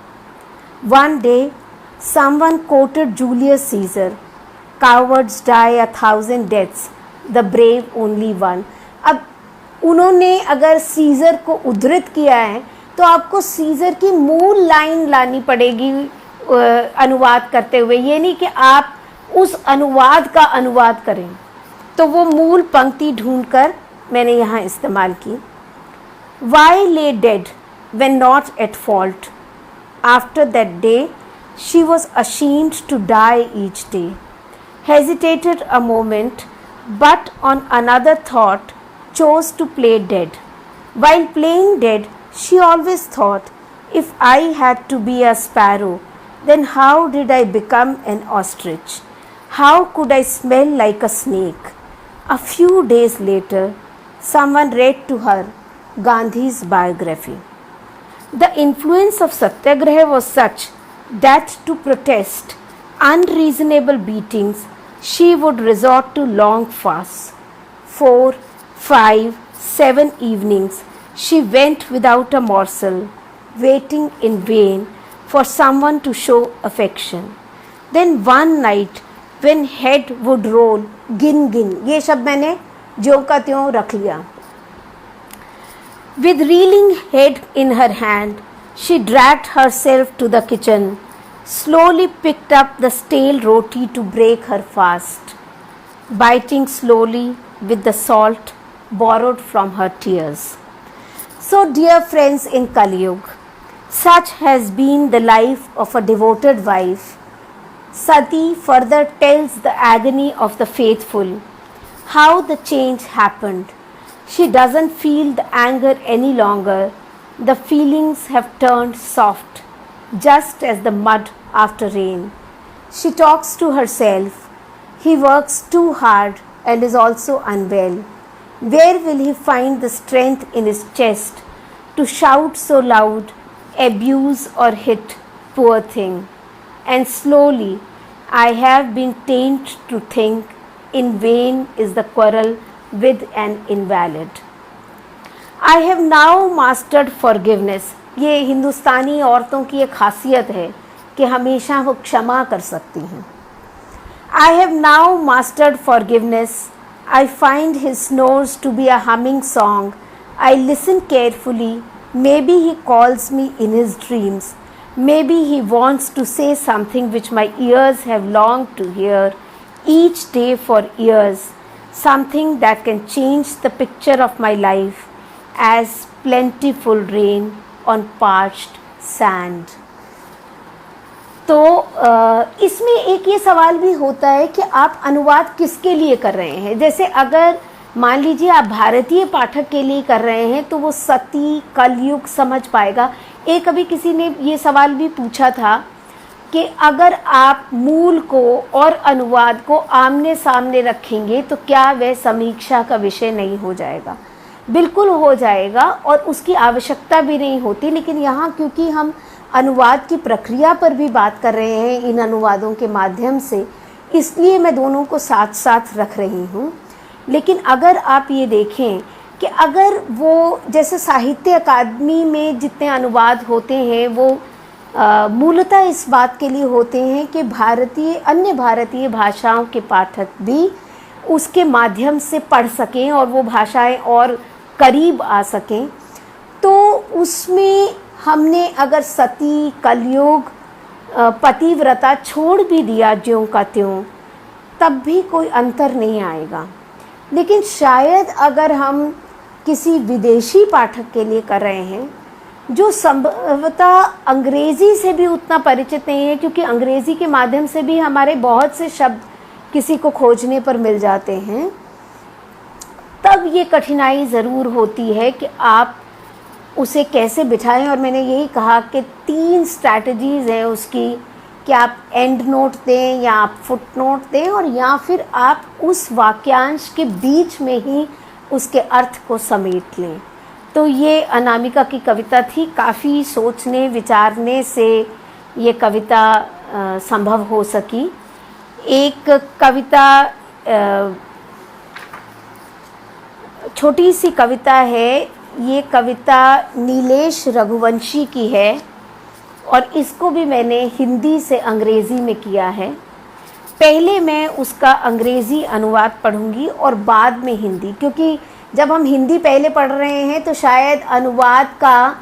One day, someone quoted Julius Caesar, "Cowards die 1,000 deaths, the brave only one." अब उन्होंने अगर scissor को उद्धृत किया है तो आपको scissor की मूल लाइन लानी पड़ेगी अनुवाद करते हुए, ये नहीं कि आप उस अनुवाद का अनुवाद करें। तो वो मूल पंक्ति ढूंढकर मैंने यहाँ इस्तेमाल की। Why lay dead when not at fault? After that day, she was ashamed to die each day. Hesitated a moment, but on another thought chose to play dead. While playing dead, she always thought, if I had to be a sparrow, then how did I become an ostrich? How could I smell like a snake? A few days later, someone read to her Gandhi's biography. The influence of Satyagraha was such that to protest unreasonable beatings, she would resort to long fasts. 4, 5, 7 evenings she went without a morsel, waiting in vain for someone to show affection. Then one night when head would roll, gin gin, ये शब्द मैंने ज्यों का त्यों रख लिया. With reeling head in her hand, she dragged herself to the kitchen, slowly picked up the stale roti to break her fast, biting slowly with the salt borrowed from her tears. So, dear friends in Kali Yuga, such has been the life of a devoted wife. Sati further tells the agony of the faithful, how the change happened. She doesn't feel the anger any longer. The feelings have turned soft, just as the mud after rain. She talks to herself. He works too hard and is also unwell. Where will he find the strength in his chest to shout so loud, abuse or hit, poor thing? And slowly I have been tamed to think, in vain is the quarrel with an invalid. I have now mastered forgiveness. ये हिंदुस्तानी औरतों की एक खासियत है कि हमेशा वो क्षमा कर सकती हैं. I have now mastered forgiveness. I find his snores to be a humming song. I listen carefully. Maybe he calls me in his dreams. Maybe he wants to say something which my ears have longed to hear each day for years. Something that can change the picture of my life as plentiful rain on parched sand. तो इसमें एक ये सवाल भी होता है कि आप अनुवाद किसके लिए कर रहे हैं. जैसे अगर मान लीजिए आप भारतीय पाठक के लिए कर रहे हैं तो वो सती कलयुग समझ पाएगा. एक अभी किसी ने ये सवाल भी पूछा था कि अगर आप मूल को और अनुवाद को आमने सामने रखेंगे तो क्या वह समीक्षा का विषय नहीं हो जाएगा. बिल्कुल हो जाएगा और उसकी आवश्यकता भी नहीं होती. लेकिन यहाँ क्योंकि हम अनुवाद की प्रक्रिया पर भी बात कर रहे हैं इन अनुवादों के माध्यम से, इसलिए मैं दोनों को साथ साथ रख रही हूँ. लेकिन अगर आप ये देखें कि अगर वो जैसे साहित्य अकादमी में जितने अनुवाद होते हैं वो मूलतः इस बात के लिए होते हैं कि अन्य भारतीय भाषाओं के पाठक भी उसके माध्यम से पढ़ सकें और वो भाषाएं और करीब आ सकें. तो उसमें हमने अगर सती कलयुग पतिव्रता छोड़ भी दिया ज्यों का त्यों, तब भी कोई अंतर नहीं आएगा. लेकिन शायद अगर हम किसी विदेशी पाठक के लिए कर रहे हैं जो संभवतः अंग्रेज़ी से भी उतना परिचित नहीं है, क्योंकि अंग्रेज़ी के माध्यम से भी हमारे बहुत से शब्द किसी को खोजने पर मिल जाते हैं, तब ये कठिनाई ज़रूर होती है कि आप उसे कैसे बिठाएं. और मैंने यही कहा कि 3 स्ट्रैटेजीज़ हैं उसकी. कि आप एंड नोट दें या आप फुट नोट दें, और या फिर आप उस वाक्यांश के बीच में ही उसके अर्थ को समेट लें। तो ये अनामिका की कविता थी। काफ़ी सोचने विचारने से ये कविता संभव हो सकी। एक कविता छोटी सी कविता है। ये कविता नीलेश रघुवंशी की है और इसको भी मैंने हिंदी से अंग्रेज़ी में किया है। पहले मैं उसका अंग्रेज़ी अनुवाद पढ़ूंगी और बाद में हिंदी, क्योंकि जब हम हिंदी पहले पढ़ रहे हैं तो शायद अनुवाद का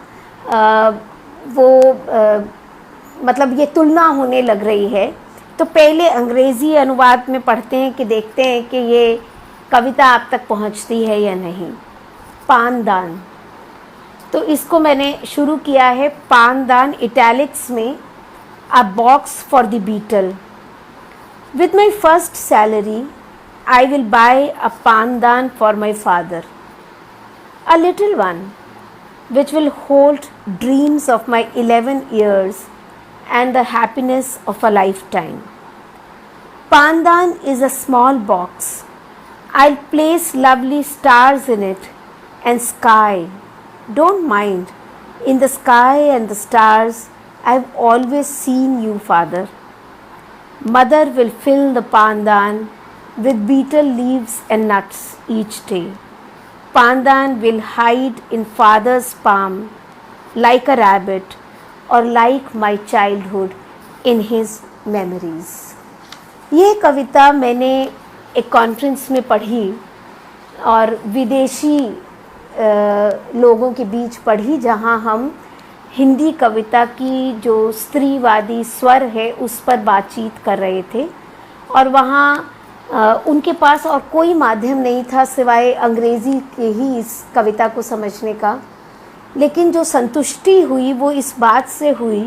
मतलब ये तुलना होने लग रही है। तो पहले अंग्रेज़ी अनुवाद में पढ़ते हैं कि देखते हैं कि ये कविता आप तक पहुंचती है या नहीं। पानदान, तो इसको मैंने शुरू किया है पानदान इटैलिक्स में। A box for the beetle. With my first salary I will buy a pandan for my father, a little one, which will hold dreams of my 11 years and the happiness of a lifetime. Pandan is a small box. I'll place lovely stars in it and sky. Don't mind. In the sky and the stars, I've always seen you, Father. Mother will fill the pandan with betel leaves and nuts each day. Pandan will hide in father's palm like a rabbit, or like my childhood in his memories. ये कविता मैंने एक conference में पढ़ी और विदेशी लोगों के बीच पढ़ी, जहाँ हम हिंदी कविता की जो स्त्रीवादी स्वर है उस पर बातचीत कर रहे थे। और वहाँ उनके पास और कोई माध्यम नहीं था सिवाय अंग्रेज़ी के ही इस कविता को समझने का। लेकिन जो संतुष्टि हुई वो इस बात से हुई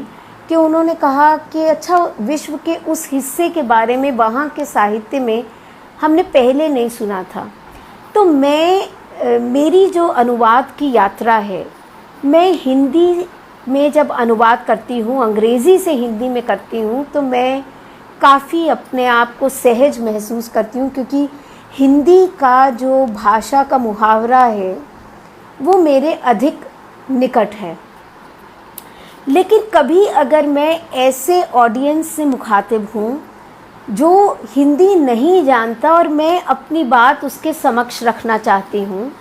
कि उन्होंने कहा कि अच्छा, विश्व के उस हिस्से के बारे में वहाँ के साहित्य में हमने पहले नहीं सुना था। तो मेरी जो अनुवाद की यात्रा है, मैं हिंदी में जब अनुवाद करती हूँ, अंग्रेज़ी से हिंदी में करती हूँ, तो मैं काफ़ी अपने आप को सहज महसूस करती हूँ, क्योंकि हिंदी का जो भाषा का मुहावरा है वो मेरे अधिक निकट है। लेकिन कभी अगर मैं ऐसे ऑडियंस से मुखातिब हूँ जो हिंदी नहीं जानता और मैं अपनी बात उसके समक्ष रखना चाहती हूँ,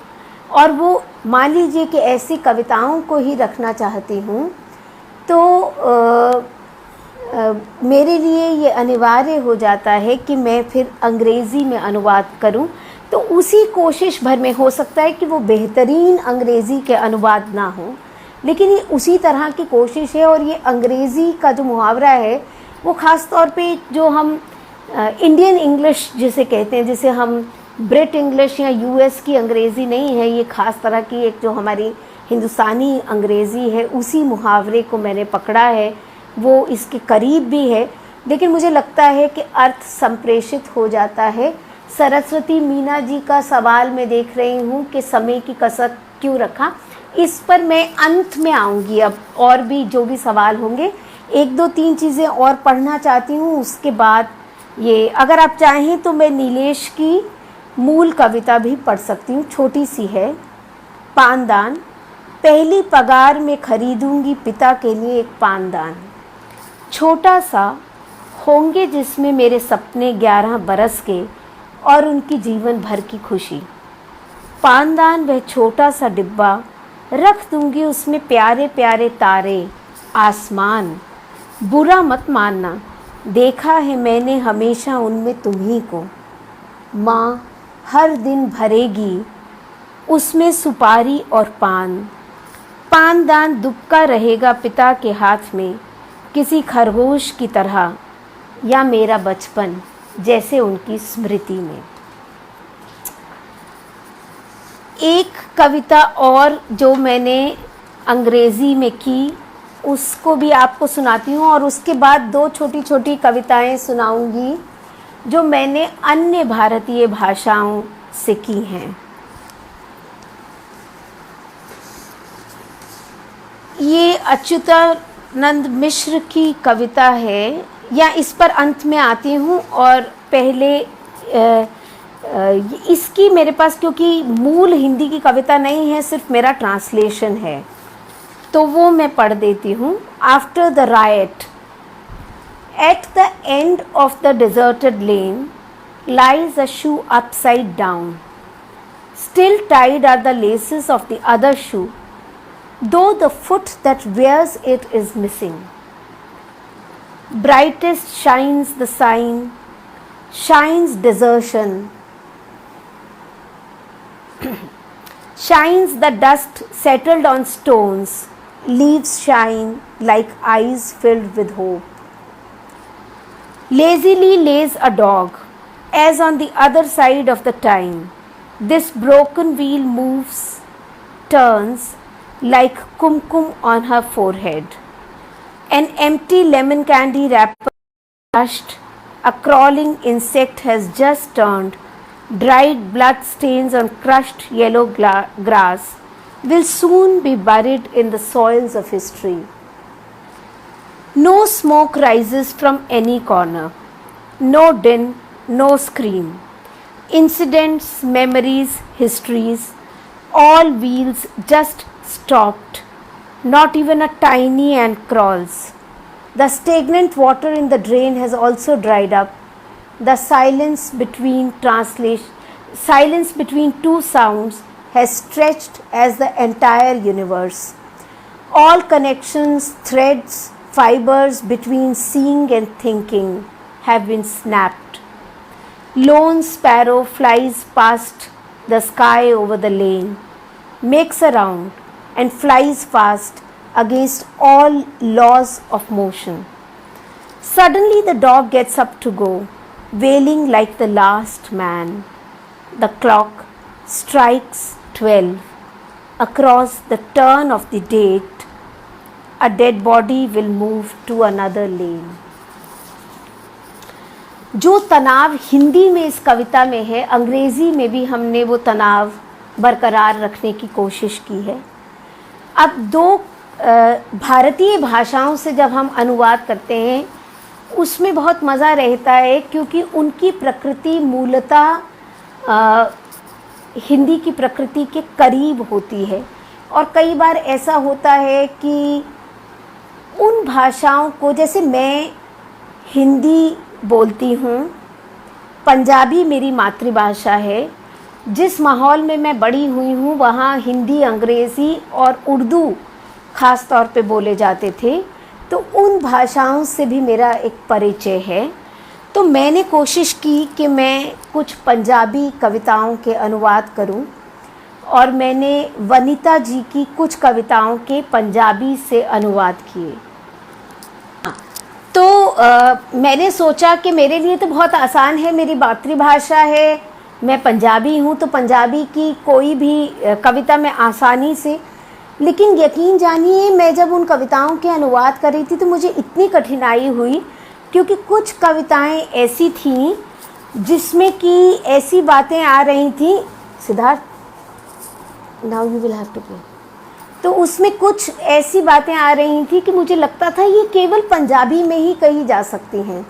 और वो मान लीजिए कि ऐसी कविताओं को ही रखना चाहती हूँ, तो मेरे लिए ये अनिवार्य हो जाता है कि मैं फिर अंग्रेज़ी में अनुवाद करूं। तो उसी कोशिश भर में हो सकता है कि वो बेहतरीन अंग्रेज़ी के अनुवाद ना हो, लेकिन ये उसी तरह की कोशिश है। और ये अंग्रेज़ी का जो मुहावरा है वो ख़ास तौर पे जो हम इंडियन इंग्लिश जिसे कहते हैं, जिसे हम ब्रिट इंग्लिश या यूएस की अंग्रेज़ी नहीं है, ये ख़ास तरह की एक जो हमारी हिंदुस्तानी अंग्रेज़ी है, उसी मुहावरे को मैंने पकड़ा है। वो इसके करीब भी है, लेकिन मुझे लगता है कि अर्थ संप्रेषित हो जाता है। सरस्वती मीना जी का सवाल मैं देख रही हूँ कि समय की कसर क्यों रखा, इस पर मैं अंत में आऊँगी। अब और भी जो भी सवाल होंगे, एक दो तीन चीज़ें और पढ़ना चाहती हूँ, उसके बाद ये अगर आप चाहें तो मैं नीलेश की मूल कविता भी पढ़ सकती हूँ, छोटी सी है। पानदान। पहली पगार में खरीदूंगी पिता के लिए एक पानदान, छोटा सा, होंगे जिसमें मेरे सपने 11 बरस के और उनकी जीवन भर की खुशी। पानदान वह छोटा सा डिब्बा, रख दूंगी उसमें प्यारे प्यारे तारे, आसमान। बुरा मत मानना, देखा है मैंने हमेशा उनमें तुम्ही को। माँ हर दिन भरेगी उसमें सुपारी और पान। पानदान दुबका रहेगा पिता के हाथ में, किसी खरगोश की तरह, या मेरा बचपन जैसे उनकी स्मृति में। एक कविता और जो मैंने अंग्रेज़ी में की उसको भी आपको सुनाती हूँ, और उसके बाद दो छोटी छोटी कविताएं सुनाऊंगी जो मैंने अन्य भारतीय भाषाओं से की हैं। ये अच्युतानंद मिश्र की कविता है, या इस पर अंत में आती हूँ। और पहले इसकी मेरे पास, क्योंकि मूल हिंदी की कविता नहीं है, सिर्फ मेरा ट्रांसलेशन है, तो वो मैं पढ़ देती हूँ। After the right, at the end of the deserted lane lies a shoe upside down. Still tied are the laces of the other shoe, though the foot that wears it is missing. Brightest shines the sign, shines desertion, shines the dust settled on stones, leaves shine like eyes filled with hope. Lazily lays a dog, as on the other side of the time. This broken wheel moves, turns, like kumkum on her forehead. An empty lemon candy wrapper crushed, a crawling insect has just turned. Dried blood stains on crushed yellow grass will soon be buried in the soils of history. No smoke rises from any corner, no din, no scream. Incidents, memories, histories, all wheels just stopped. Not even a tiny ant crawls. The stagnant water in the drain has also dried up. The silence between two sounds has stretched as the entire universe. All connections, threads, fibers between seeing and thinking have been snapped. Lone sparrow flies past the sky over the lane, makes a round, and flies fast against all laws of motion. Suddenly the dog gets up to go, wailing like the last man. The clock strikes 12. Across the turn of the date, a dead body will move to another lane. जो तनाव हिंदी में इस कविता में है, अंग्रेज़ी में भी हमने वो तनाव बरकरार रखने की कोशिश की है। अब दो भारतीय भाषाओं से जब हम अनुवाद करते हैं उसमें बहुत मज़ा रहता है, क्योंकि उनकी प्रकृति मूलतः हिंदी की प्रकृति के करीब होती है। और कई बार ऐसा होता है कि उन भाषाओं को, जैसे मैं हिंदी बोलती हूँ, पंजाबी मेरी मातृभाषा है, जिस माहौल में मैं बड़ी हुई हूँ वहाँ हिंदी, अंग्रेज़ी और उर्दू ख़ास तौर पे बोले जाते थे, तो उन भाषाओं से भी मेरा एक परिचय है। तो मैंने कोशिश की कि मैं कुछ पंजाबी कविताओं के अनुवाद करूं, और मैंने वनिता जी की कुछ कविताओं के पंजाबी से अनुवाद किए। तो मैंने सोचा कि मेरे लिए तो बहुत आसान है, मेरी मातृभाषा है, मैं पंजाबी हूँ, तो पंजाबी की कोई भी कविता मैं आसानी से, लेकिन यकीन जानिए मैं जब उन कविताओं के अनुवाद कर रही थी तो मुझे इतनी कठिनाई हुई, क्योंकि कुछ कविताएं ऐसी थीं जिसमें कि ऐसी बातें आ रही थीं, Siddharth now you will have to play, तो उसमें कुछ ऐसी बातें आ रही थी कि मुझे लगता था ये केवल पंजाबी में ही कही जा सकती हैं।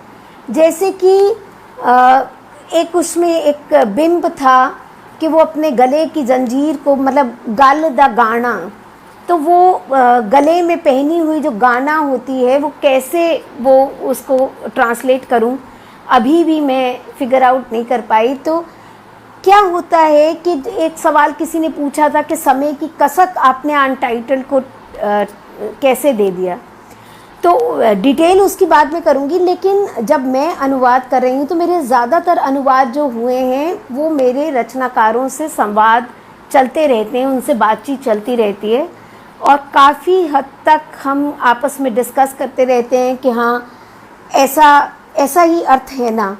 जैसे कि एक उसमें एक बिंब था कि वो अपने गले की जंजीर को, मतलब गल दा गाना, तो वो गले में पहनी हुई जो गाना होती है वो कैसे वो उसको ट्रांसलेट करूं, अभी भी मैं फिगर आउट नहीं कर पाई। तो क्या होता है कि एक सवाल किसी ने पूछा था कि समय की कसक आपने अनटाइटल्ड को कैसे दे दिया, तो डिटेल उसकी बाद में करूँगी। लेकिन जब मैं अनुवाद कर रही हूँ तो मेरे ज़्यादातर अनुवाद जो हुए हैं वो मेरे रचनाकारों से संवाद चलते रहते हैं, उनसे बातचीत चलती रहती है, और काफ़ी हद तक हम आपस में डिस्कस करते रहते हैं कि हाँ ऐसा ही अर्थ है ना।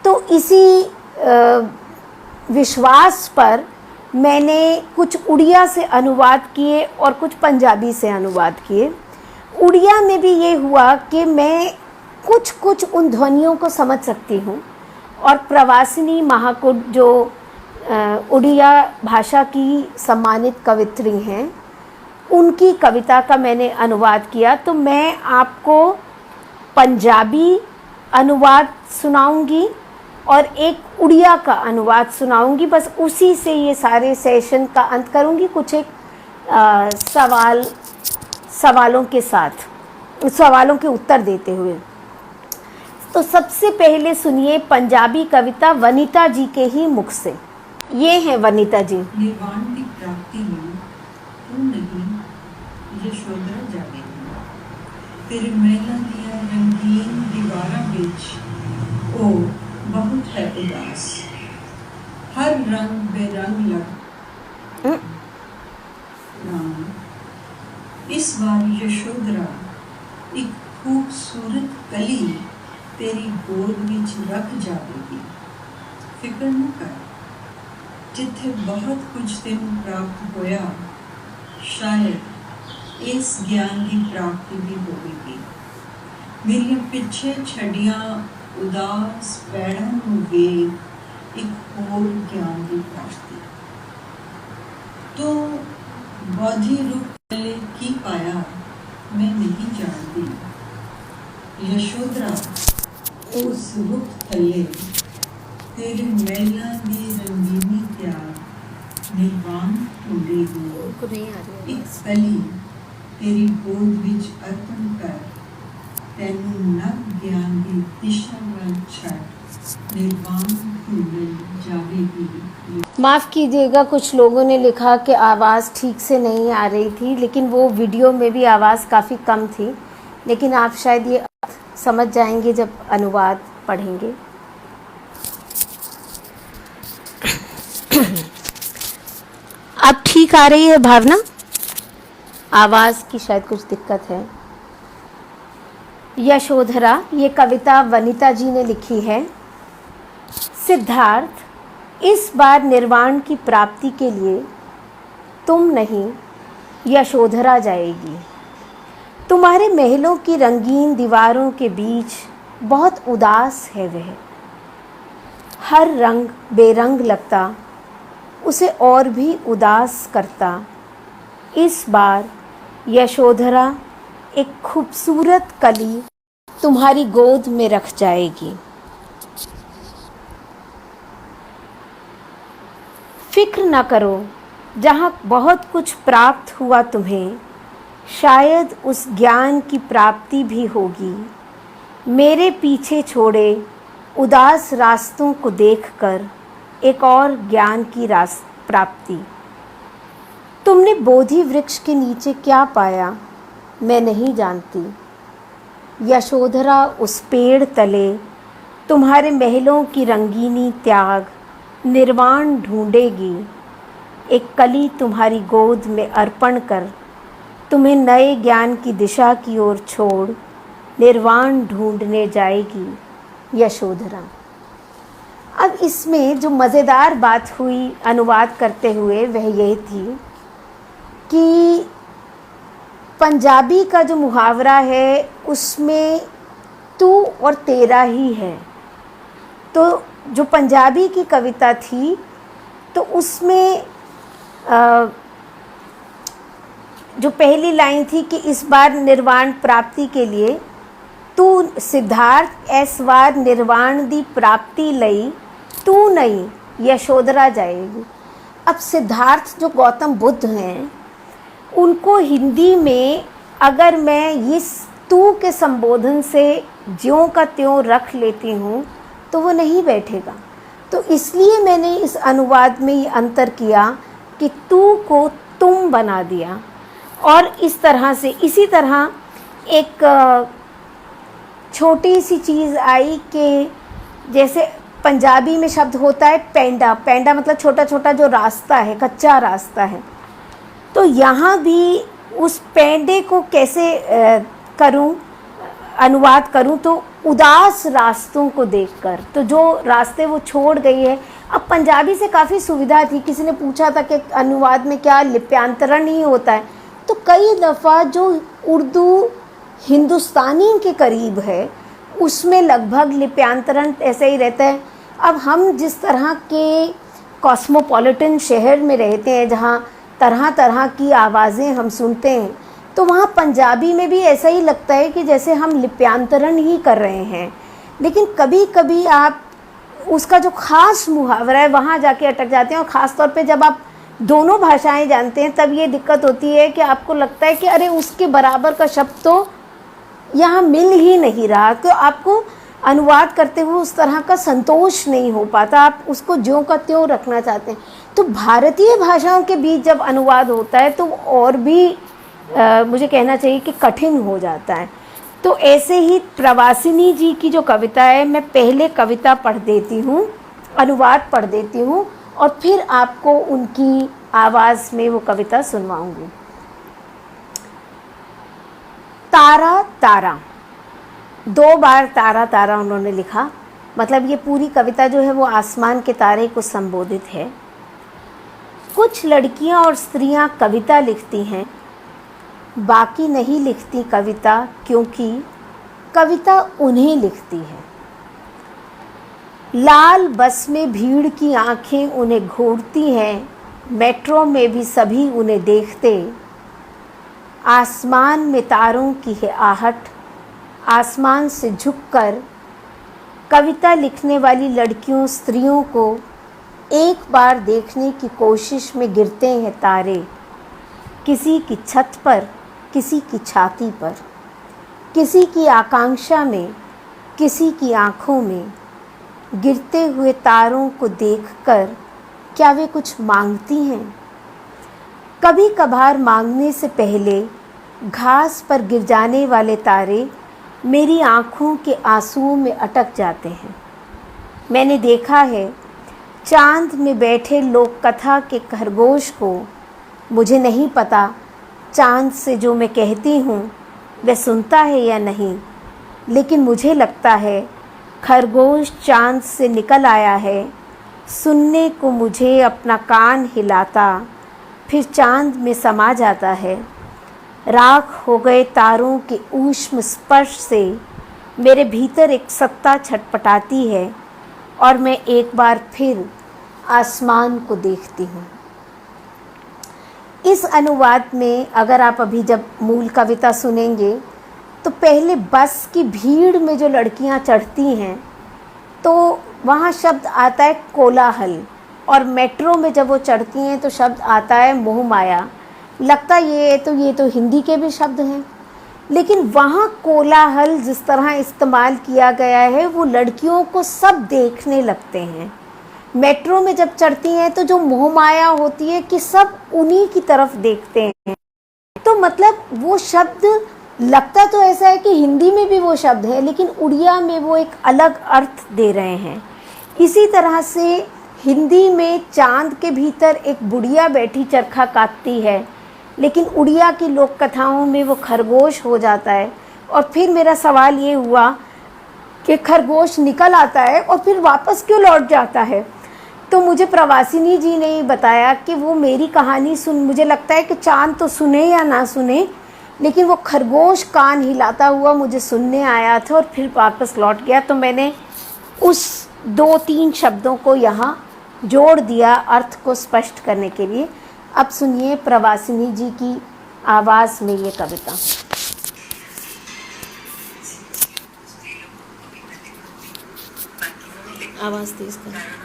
तो इसी विश्वास पर मैंने कुछ उड़िया से अनुवाद किए और कुछ पंजाबी से अनुवाद किए। उड़िया में भी ये हुआ कि मैं कुछ उन ध्वनियों को समझ सकती हूँ, और प्रवासिनी महाकुट जो उड़िया भाषा की सम्मानित कवित्री हैं, उनकी कविता का मैंने अनुवाद किया। तो मैं आपको पंजाबी अनुवाद सुनाऊंगी और एक उड़िया का अनुवाद सुनाऊंगी। बस उसी से ये सारे सेशन का अंत करूंगी, कुछ एक सवालों के साथ, सवालों के उत्तर देते हुए। तो सबसे पहले सुनिए पंजाबी कविता वनिता जी के ही मुख से। ये है वनिता जी। निर्वाण की प्राप्ति में तू नहीं यशोधरा जागेगी, तेरे महला दिया रंगीन दीवारा बिच ओ बहुत है उदास, हर रंग बेरंग लग राम। इस बार यशोधरा एक खूबसूरत कली तेरी गोद विच रख जाएगी। फिक्र न कर, जिथे बहुत कुछ तेन प्राप्त होया, शायद इस ज्ञान की प्राप्ति भी होगी। मेरे पिछे छड़िया उदास पैड़ों नूं वेख एक होर ज्ञान की प्राप्ति। तो बौद्धि रूप पहले की पाया मैं नहीं जानती। यशोधरा उस रुख थले तेरे महला दी रंगीनी त्याग निर्वाण ढूंढेगी। एक कली तेरी गोद विच अर्पण कर, तैनू नव ज्ञान की दिशा वल छड़ निर्वाण ढूंढ जावेगी। माफ़ कीजिएगा, कुछ लोगों ने लिखा कि आवाज़ ठीक से नहीं आ रही थी, लेकिन वो वीडियो में भी आवाज़ काफ़ी कम थी। लेकिन आप शायद ये समझ जाएंगे जब अनुवाद पढ़ेंगे। अब ठीक आ रही है भावना? आवाज़ की शायद कुछ दिक्कत है। यशोधरा, ये कविता वनिता जी ने लिखी है। सिद्धार्थ, इस बार निर्वाण की प्राप्ति के लिए तुम नहीं यशोधरा जाएगी। तुम्हारे महलों की रंगीन दीवारों के बीच बहुत उदास है वह, हर रंग बेरंग लगता उसे और भी उदास करता। इस बार यशोधरा एक खूबसूरत कली तुम्हारी गोद में रख जाएगी। फिक्र न करो, जहाँ बहुत कुछ प्राप्त हुआ तुम्हें, शायद उस ज्ञान की प्राप्ति भी होगी। मेरे पीछे छोड़े उदास रास्तों को देखकर एक और ज्ञान की प्राप्ति। तुमने बोधि वृक्ष के नीचे क्या पाया मैं नहीं जानती। यशोधरा उस पेड़ तले तुम्हारे महलों की रंगीनी त्याग निर्वाण ढूंढेगी। एक कली तुम्हारी गोद में अर्पण कर तुम्हें नए ज्ञान की दिशा की ओर छोड़ निर्वाण ढूंढने जाएगी यशोधरा। अब इसमें जो मज़ेदार बात हुई अनुवाद करते हुए वह यह थी कि पंजाबी का जो मुहावरा है उसमें तू और तेरा ही है। तो जो पंजाबी की कविता थी तो उसमें जो पहली लाइन थी कि इस बार निर्वाण प्राप्ति के लिए तू सिद्धार्थ इस बार निर्वाण दी प्राप्ति लई तू नहीं यशोधरा जाएगी। अब सिद्धार्थ जो गौतम बुद्ध हैं उनको हिंदी में अगर मैं इस तू के संबोधन से ज्यों का त्यों रख लेती हूँ तो वो नहीं बैठेगा। तो इसलिए मैंने इस अनुवाद में ये अंतर किया कि तू को तुम बना दिया। और इस तरह से इसी तरह एक छोटी सी चीज़ आई कि जैसे पंजाबी में शब्द होता है पेंडा। पेंडा मतलब छोटा छोटा जो रास्ता है, कच्चा रास्ता है। तो यहाँ भी उस पेंडे को कैसे करूँ, अनुवाद करूँ, तो उदास रास्तों को देखकर, तो जो रास्ते वो छोड़ गई है। अब पंजाबी से काफ़ी सुविधा थी। किसी ने पूछा था कि अनुवाद में क्या लिप्यांतरण ही होता है, तो कई दफ़ा जो उर्दू हिंदुस्तानी के करीब है उसमें लगभग लिप्यांतरण ऐसे ही रहता है। अब हम जिस तरह के कॉस्मोपॉलिटन शहर में रहते हैं जहाँ तरह तरह की आवाज़ें हम सुनते हैं, तो वहाँ पंजाबी में भी ऐसा ही लगता है कि जैसे हम लिप्यांतरण ही कर रहे हैं। लेकिन कभी कभी आप उसका जो ख़ास मुहावरा है वहाँ जाके अटक जाते हैं, और ख़ास तौर पे जब आप दोनों भाषाएं जानते हैं तब ये दिक्कत होती है कि आपको लगता है कि अरे उसके बराबर का शब्द तो यहाँ मिल ही नहीं रहा, तो आपको अनुवाद करते हुए उस तरह का संतोष नहीं हो पाता, आप उसको ज्यों का त्यों रखना चाहते हैं। तो भारतीय भाषाओं के बीच जब अनुवाद होता है तो और भी मुझे कहना चाहिए कि कठिन हो जाता है। तो ऐसे ही प्रवासिनी जी की जो कविता है, मैं पहले कविता पढ़ देती हूँ, अनुवाद पढ़ देती हूँ, और फिर आपको उनकी आवाज़ में वो कविता सुनवाऊँगी। तारा तारा, 2 बार तारा तारा उन्होंने लिखा, मतलब ये पूरी कविता जो है वो आसमान के तारे को संबोधित है। कुछ लड़कियां और स्त्रियां कविता लिखती हैं, बाकी नहीं लिखती कविता, क्योंकि कविता उन्हें लिखती है। लाल बस में भीड़ की आंखें उन्हें घूरती हैं, मेट्रो में भी सभी उन्हें देखते। आसमान में तारों की है आहट, आसमान से झुककर कविता लिखने वाली लड़कियों स्त्रियों को एक बार देखने की कोशिश में गिरते हैं तारे, किसी की छत पर, किसी की छाती पर, किसी की आकांक्षा में, किसी की आँखों में। गिरते हुए तारों को देखकर क्या वे कुछ मांगती हैं? कभी कभार मांगने से पहले घास पर गिर जाने वाले तारे मेरी आँखों के आंसुओं में अटक जाते हैं। मैंने देखा है चांद में बैठे लोक कथा के खरगोश को। मुझे नहीं पता चांद से जो मैं कहती हूँ वह सुनता है या नहीं, लेकिन मुझे लगता है खरगोश चांद से निकल आया है, सुनने को मुझे अपना कान हिलाता, फिर चांद में समा जाता है। राख हो गए तारों के ऊष्म स्पर्श से मेरे भीतर एक सत्ता छटपटाती है, और मैं एक बार फिर आसमान को देखती हूँ। इस अनुवाद में अगर आप अभी जब मूल कविता सुनेंगे तो पहले बस की भीड़ में जो लड़कियाँ चढ़ती हैं तो वहाँ शब्द आता है कोलाहल, और मेट्रो में जब वो चढ़ती हैं तो शब्द आता है मोह माया। लगता ये तो हिंदी के भी शब्द हैं, लेकिन वहाँ कोलाहल जिस तरह इस्तेमाल किया गया है वो लड़कियों को सब देखने लगते हैं। मेट्रो में जब चढ़ती हैं तो जो मोह माया होती है कि सब उन्हीं की तरफ देखते हैं, तो मतलब वो शब्द लगता तो ऐसा है कि हिंदी में भी वो शब्द है, लेकिन उड़िया में वो एक अलग अर्थ दे रहे हैं। इसी तरह से हिंदी में चांद के भीतर एक बुढ़िया बैठी चरखा काटती है, लेकिन उड़िया की लोक कथाओं में वो खरगोश हो जाता है। और फिर मेरा सवाल ये हुआ कि खरगोश निकल आता है और फिर वापस क्यों लौट जाता है? तो मुझे प्रवासिनी जी ने बताया कि वो मेरी कहानी मुझे लगता है कि चांद तो सुने या ना सुने, लेकिन वो खरगोश कान हिलाता हुआ मुझे सुनने आया था और फिर वापस लौट गया। तो मैंने उस 2-3 शब्दों को यहाँ जोड़ दिया अर्थ को स्पष्ट करने के लिए। अब सुनिए प्रवासिनी जी की आवाज़ में ये कविता। आवाज़ तेज कर।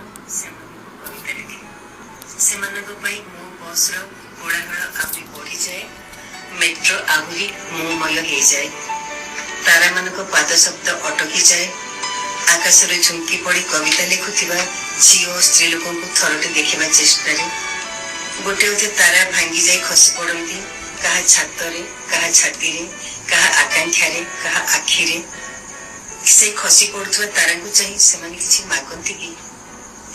ସେମାନଙ୍କ ପାଇଁ ମୋ ବସ୍ର କୋଳାହଳ ଆହୁରି ବଢ଼ିଯାଏ, ମେଟ୍ରୋ ଆହୁରି ମୋମୟ ହେଇଯାଏ, ତାରାମାନଙ୍କ ପାଦ ଶବ୍ଦ ଅଟକିଯାଏ, ଆକାଶରେ ଝୁଙ୍କି ପଡ଼ି କବିତା ଲେଖୁଥିବା ଝିଅ ଓ ସ୍ତ୍ରୀ ଲୋକଙ୍କୁ ଥରଟେ ଦେଖିବା ଚେଷ୍ଟାରେ ଗୋଟେ ଗୋଟେ ତାରା ଭାଙ୍ଗି ଯାଇ ଖସି ପଡ଼ନ୍ତି, କାହା ଛାତରେ, କାହା ଛାତିରେ, କାହା ଆକାଂକ୍ଷାରେ, କାହା ଆଖିରେ। ସେ ଖସି ପଡ଼ୁଥିବା ତାରାଙ୍କୁ ଚାହିଁ ସେମାନେ କିଛି ମାଗନ୍ତି କି?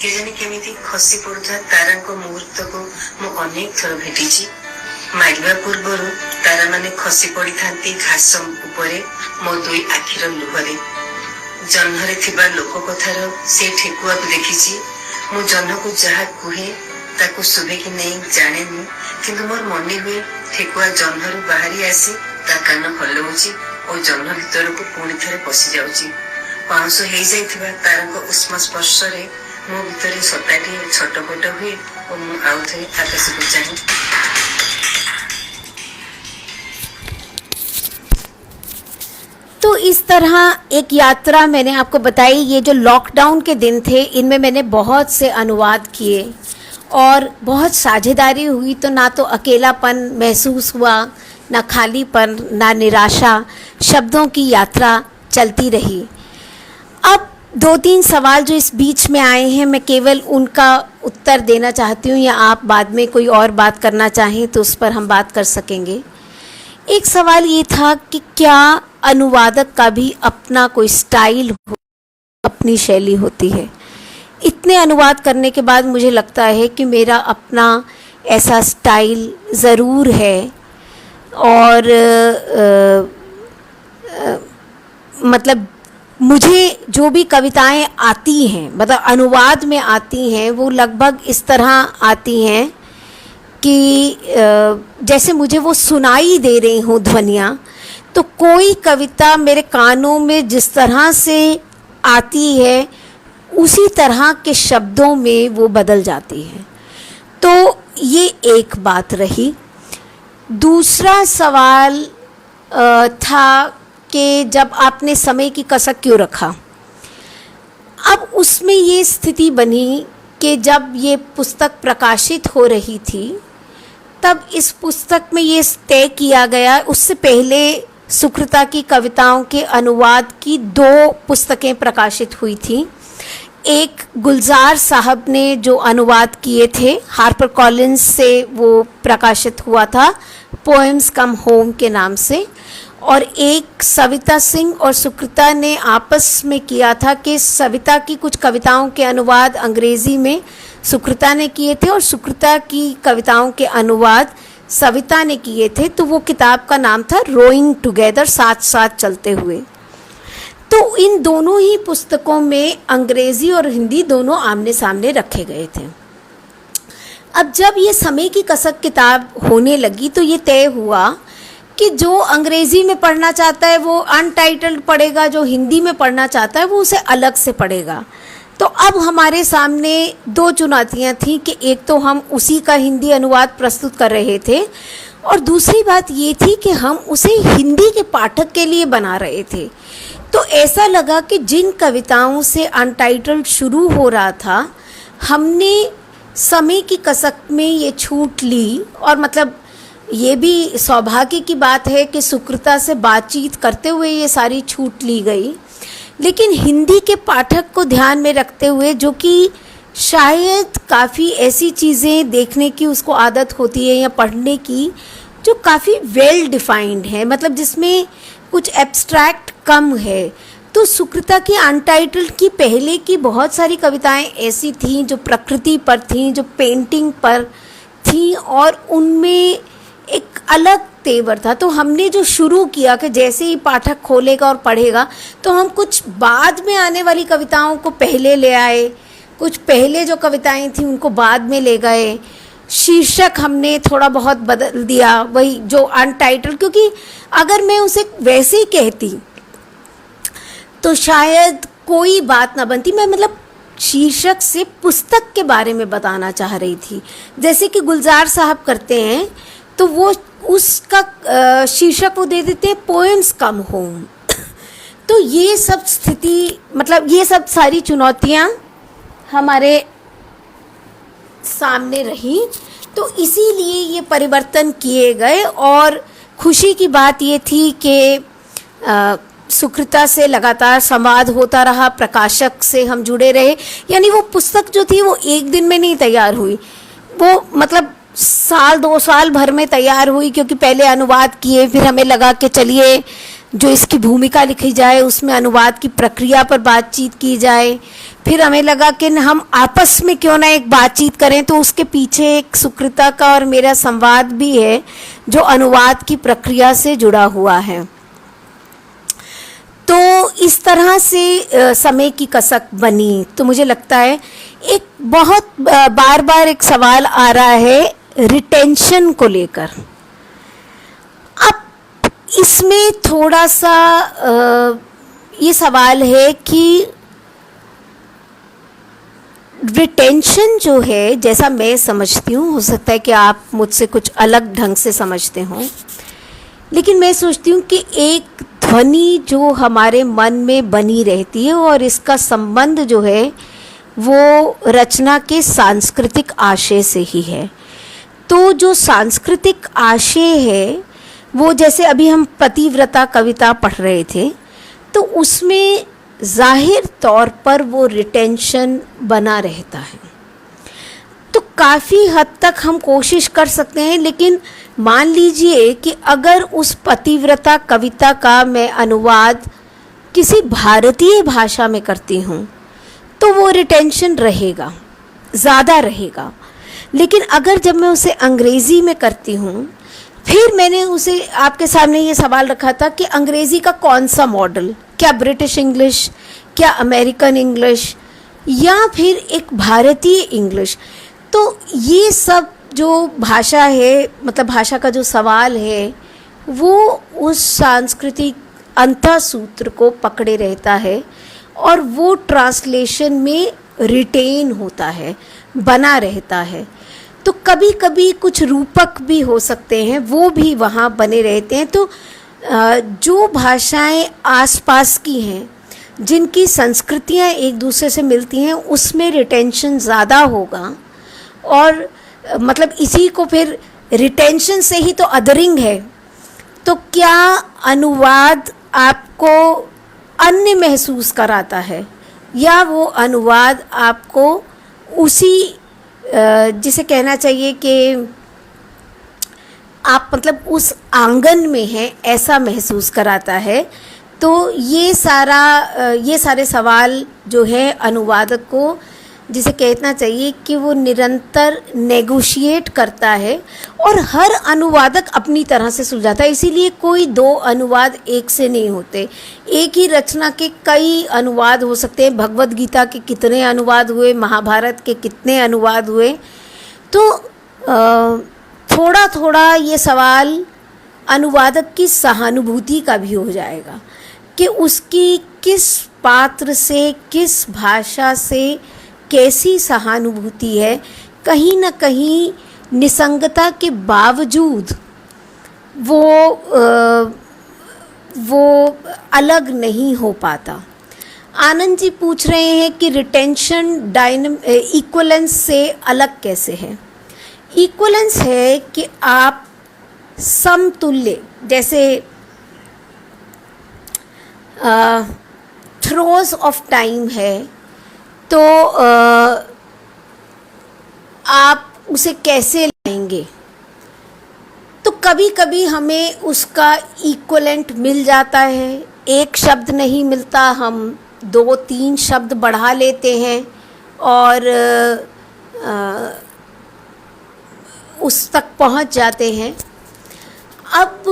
କେଜାଣି କେମିତି ଖସି ପଡ଼ୁଥିବା ତାରାଙ୍କ ମୁହୂର୍ତ୍ତକୁ ମୁଁ ଅନେକ ଥର ଭେଟିଛି। ମାଗିବା ପୂର୍ବରୁ ତାରାମାନେ ଖସି ପଡ଼ିଥାନ୍ତି ଘାସ ଉପରେ ମୋ 2 ଆଖିର ଲୁହରେ। ଜହ୍ନରେ ଥିବା ଲୋକ କଥାର ସେ ଠେକୁଆକୁ ଦେଖିଛି। ମୁଁ ଜହ୍ନକୁ ଯାହା କୁହେ ତାକୁ ଶୁଭେ କି ନେଇ ଜାଣେନି, କିନ୍ତୁ ମୋର ମନେ ହୁଏ ଠେକୁଆ ଜହ୍ନରୁ ବାହାରି ଆସି ତା କାନ ହଲଉଛି ଓ ଜହ୍ନ ଭିତରକୁ ପୁଣି ଥରେ ପଶି ଯାଉଛି। ପାଉଁଶ ହେଇଯାଇଥିବା ତାରାଙ୍କ ଉଷ୍ମ ସ୍ପର୍ଶରେ ମୋ ଭିତରେ ସତାଟିଏ ଛଟପଟ ହୁଏ ଓ ମୁଁ ଆଉ ଥରେ ଆକାଶକୁ ଚାହେଁ। तो इस तरह एक यात्रा मैंने आपको बताई। ये जो लॉकडाउन के दिन थे, इनमें मैंने बहुत से अनुवाद किए और बहुत साझेदारी हुई। तो ना तो अकेलापन महसूस हुआ, ना खालीपन, ना निराशा। शब्दों की यात्रा चलती रही। अब 2-3 सवाल जो इस बीच में आए हैं, मैं केवल उनका उत्तर देना चाहती हूँ, या आप बाद में कोई और बात करना चाहें तो उस पर हम बात कर सकेंगे। एक सवाल ये था कि क्या अनुवादक का भी अपना कोई स्टाइल हो, अपनी शैली होती है। इतने अनुवाद करने के बाद मुझे लगता है कि मेरा अपना ऐसा स्टाइल ज़रूर है। और मतलब मुझे जो भी कविताएं आती हैं, मतलब अनुवाद में आती हैं, वो लगभग इस तरह आती हैं कि जैसे मुझे वो सुनाई दे रही हूँ ध्वनियाँ। तो कोई कविता मेरे कानों में जिस तरह से आती है, उसी तरह के शब्दों में वो बदल जाती है। तो ये एक बात रही। दूसरा सवाल था कि जब आपने समय की कसक क्यों रखा। अब उसमें ये स्थिति बनी कि जब ये पुस्तक प्रकाशित हो रही थी, तब इस पुस्तक में ये तय किया गया, उससे पहले सुकृता की कविताओं के अनुवाद की 2 पुस्तकें प्रकाशित हुई थी। एक गुलजार साहब ने जो अनुवाद किए थे, हार्पर कॉलिंस से वो प्रकाशित हुआ था, पोएम्स कम होम के नाम से। और एक सविता सिंह और सुकृता ने आपस में किया था कि सविता की कुछ कविताओं के अनुवाद अंग्रेज़ी में सुकृता ने किए थे और सुकृता की कविताओं के अनुवाद सविता ने किए थे। तो वो किताब का नाम था रोइंग टुगेदर, साथ साथ चलते हुए। तो इन दोनों ही पुस्तकों में अंग्रेज़ी और हिंदी दोनों आमने सामने रखे गए थे। अब जब ये समय की कसक किताब होने लगी तो ये तय हुआ कि जो अंग्रेज़ी में पढ़ना चाहता है वो अनटाइटल्ड पढ़ेगा, जो हिंदी में पढ़ना चाहता है वो उसे अलग से पढ़ेगा। तो अब हमारे सामने 2 चुनौतियां थीं कि एक तो हम उसी का हिंदी अनुवाद प्रस्तुत कर रहे थे, और दूसरी बात ये थी कि हम उसे हिंदी के पाठक के लिए बना रहे थे। तो ऐसा लगा कि जिन कविताओं से अनटाइटल्ड शुरू हो रहा था, हमने समय की कसक में ये छूट ली। और मतलब ये भी सौभाग्य की बात है कि सुकृता से बातचीत करते हुए ये सारी छूट ली गई, लेकिन हिंदी के पाठक को ध्यान में रखते हुए, जो कि शायद काफ़ी ऐसी चीज़ें देखने की उसको आदत होती है या पढ़ने की जो काफ़ी वेल डिफाइंड है, मतलब जिसमें कुछ एब्स्ट्रैक्ट कम है। तो सुकृता की अनटाइटल्ड की पहले की बहुत सारी कविताएं ऐसी थीं जो प्रकृति पर थीं, जो पेंटिंग पर थीं, और उनमें एक अलग तेवर था। तो हमने जो शुरू किया कि जैसे ही पाठक खोलेगा और पढ़ेगा, तो हम कुछ बाद में आने वाली कविताओं को पहले ले आए, कुछ पहले जो कविताएं थीं उनको बाद में ले गए। शीर्षक हमने थोड़ा बहुत बदल दिया, वही जो अनटाइटल्ड, क्योंकि अगर मैं उसे वैसे ही कहती तो शायद कोई बात ना बनती। मैं मतलब शीर्षक से पुस्तक के बारे में बताना चाह रही थी, जैसे कि गुलजार साहब करते हैं, तो वो उसका शीर्षक वो दे देते हैं पोएम्स कम होम। तो ये सब स्थिति, मतलब ये सब सारी चुनौतियाँ हमारे सामने रही। तो इसीलिए ये परिवर्तन किए गए। और खुशी की बात ये थी कि सुकृता से लगातार संवाद होता रहा, प्रकाशक से हम जुड़े रहे। यानी वो पुस्तक जो थी वो एक दिन में नहीं तैयार हुई, वो मतलब 1-2 साल भर में तैयार हुई, क्योंकि पहले अनुवाद किए, फिर हमें लगा कि चलिए जो इसकी भूमिका लिखी जाए उसमें अनुवाद की प्रक्रिया पर बातचीत की जाए, फिर हमें लगा कि हम आपस में क्यों ना एक बातचीत करें। तो उसके पीछे एक सुकृता का और मेरा संवाद भी है जो अनुवाद की प्रक्रिया से जुड़ा हुआ है। तो इस तरह से समय की कसक बनी। तो मुझे लगता है एक बहुत बार बार एक सवाल आ रहा है रिटेंशन को लेकर। अब इसमें थोड़ा सा ये सवाल है कि रिटेंशन जो है, जैसा मैं समझती हूँ, हो सकता है कि आप मुझसे कुछ अलग ढंग से समझते हों, लेकिन मैं सोचती हूँ कि एक ध्वनि जो हमारे मन में बनी रहती है और इसका संबंध जो है वो रचना के सांस्कृतिक आशय से ही है। तो जो सांस्कृतिक आशय है वो, जैसे अभी हम पतिव्रता कविता पढ़ रहे थे, तो उसमें जाहिर तौर पर वो रिटेंशन बना रहता है। तो काफ़ी हद तक हम कोशिश कर सकते हैं, लेकिन मान लीजिए कि अगर उस पतिव्रता कविता का मैं अनुवाद किसी भारतीय भाषा में करती हूँ तो वो रिटेंशन रहेगा, ज़्यादा रहेगा। लेकिन अगर जब मैं उसे अंग्रेज़ी में करती हूँ, फिर मैंने उसे आपके सामने ये सवाल रखा था कि अंग्रेज़ी का कौन सा मॉडल, क्या ब्रिटिश इंग्लिश, क्या अमेरिकन इंग्लिश, या फिर एक भारतीय इंग्लिश। तो ये सब जो भाषा है, मतलब भाषा का जो सवाल है, वो उस सांस्कृतिक अंतःसूत्र को पकड़े रहता है और वो ट्रांसलेशन में रिटेन होता है, बना रहता है। तो कभी कभी कुछ रूपक भी हो सकते हैं, वो भी वहाँ बने रहते हैं। तो जो भाषाएं आसपास की हैं, जिनकी संस्कृतियाँ एक दूसरे से मिलती हैं, उसमें रिटेंशन ज़्यादा होगा। और मतलब इसी को फिर रिटेंशन से ही तो अदरिंग है। तो क्या अनुवाद आपको अन्य महसूस कराता है, या वो अनुवाद आपको उसी जिसे कहना चाहिए कि आप मतलब उस आंगन में हैं ऐसा महसूस कराता है। तो ये सारे सवाल जो है अनुवादक को, जिसे कहना चाहिए कि वो निरंतर नेगोशिएट करता है, और हर अनुवादक अपनी तरह से सुलझाता है। इसीलिए कोई दो अनुवाद एक से नहीं होते, एक ही रचना के कई अनुवाद हो सकते हैं। भगवद गीता के कितने अनुवाद हुए, महाभारत के कितने अनुवाद हुए। तो थोड़ा थोड़ा ये सवाल अनुवादक की सहानुभूति का भी हो जाएगा कि उसकी किस पात्र से, किस भाषा से कैसी सहानुभूति है। कहीं ना कहीं निसंगता के बावजूद वो अलग नहीं हो पाता। आनंद जी पूछ रहे हैं कि रिटेंशन इक्वलेंस से अलग कैसे है। इक्वलेंस है कि आप समतुल्य, जैसे थ्रोज ऑफ टाइम है, तो आप उसे कैसे लाएंगे। तो कभी कभी हमें उसका इक्वलेंट मिल जाता है, एक शब्द नहीं मिलता, हम 2-3 शब्द बढ़ा लेते हैं और उस तक पहुंच जाते हैं। अब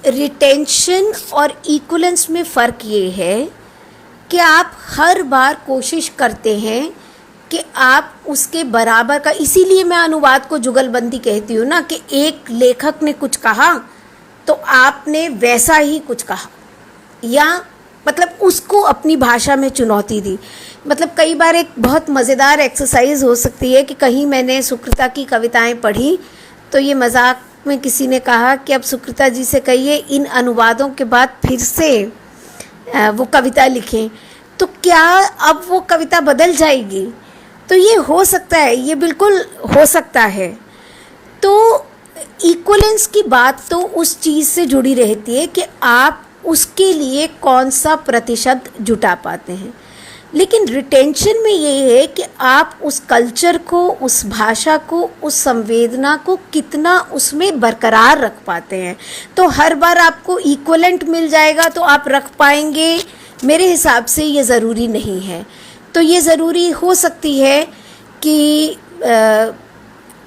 रिटेंशन और इक्वलेंस में फ़र्क ये है कि आप हर बार कोशिश करते हैं कि आप उसके बराबर का, इसीलिए मैं अनुवाद को जुगलबंदी कहती हूँ ना, कि एक लेखक ने कुछ कहा तो आपने वैसा ही कुछ कहा, या मतलब उसको अपनी भाषा में चुनौती दी। मतलब कई बार एक बहुत मज़ेदार एक्सरसाइज हो सकती है कि कहीं मैंने सुकृता की कविताएं पढ़ी, तो ये मजाक में किसी ने कहा कि अब सुकृता जी से कहिए इन अनुवादों के बाद फिर से वो कविता लिखें, तो क्या अब वो कविता बदल जाएगी। तो ये हो सकता है, ये बिल्कुल हो सकता है। तो इक्वलेंस की बात तो उस चीज़ से जुड़ी रहती है कि आप उसके लिए कौन सा प्रतिशत जुटा पाते हैं। लेकिन रिटेंशन में ये है कि आप उस कल्चर को, उस भाषा को, उस संवेदना को कितना उसमें बरकरार रख पाते हैं। तो हर बार आपको इक्वलेंट मिल जाएगा तो आप रख पाएंगे, मेरे हिसाब से ये ज़रूरी नहीं है। तो ये ज़रूरी हो सकती है कि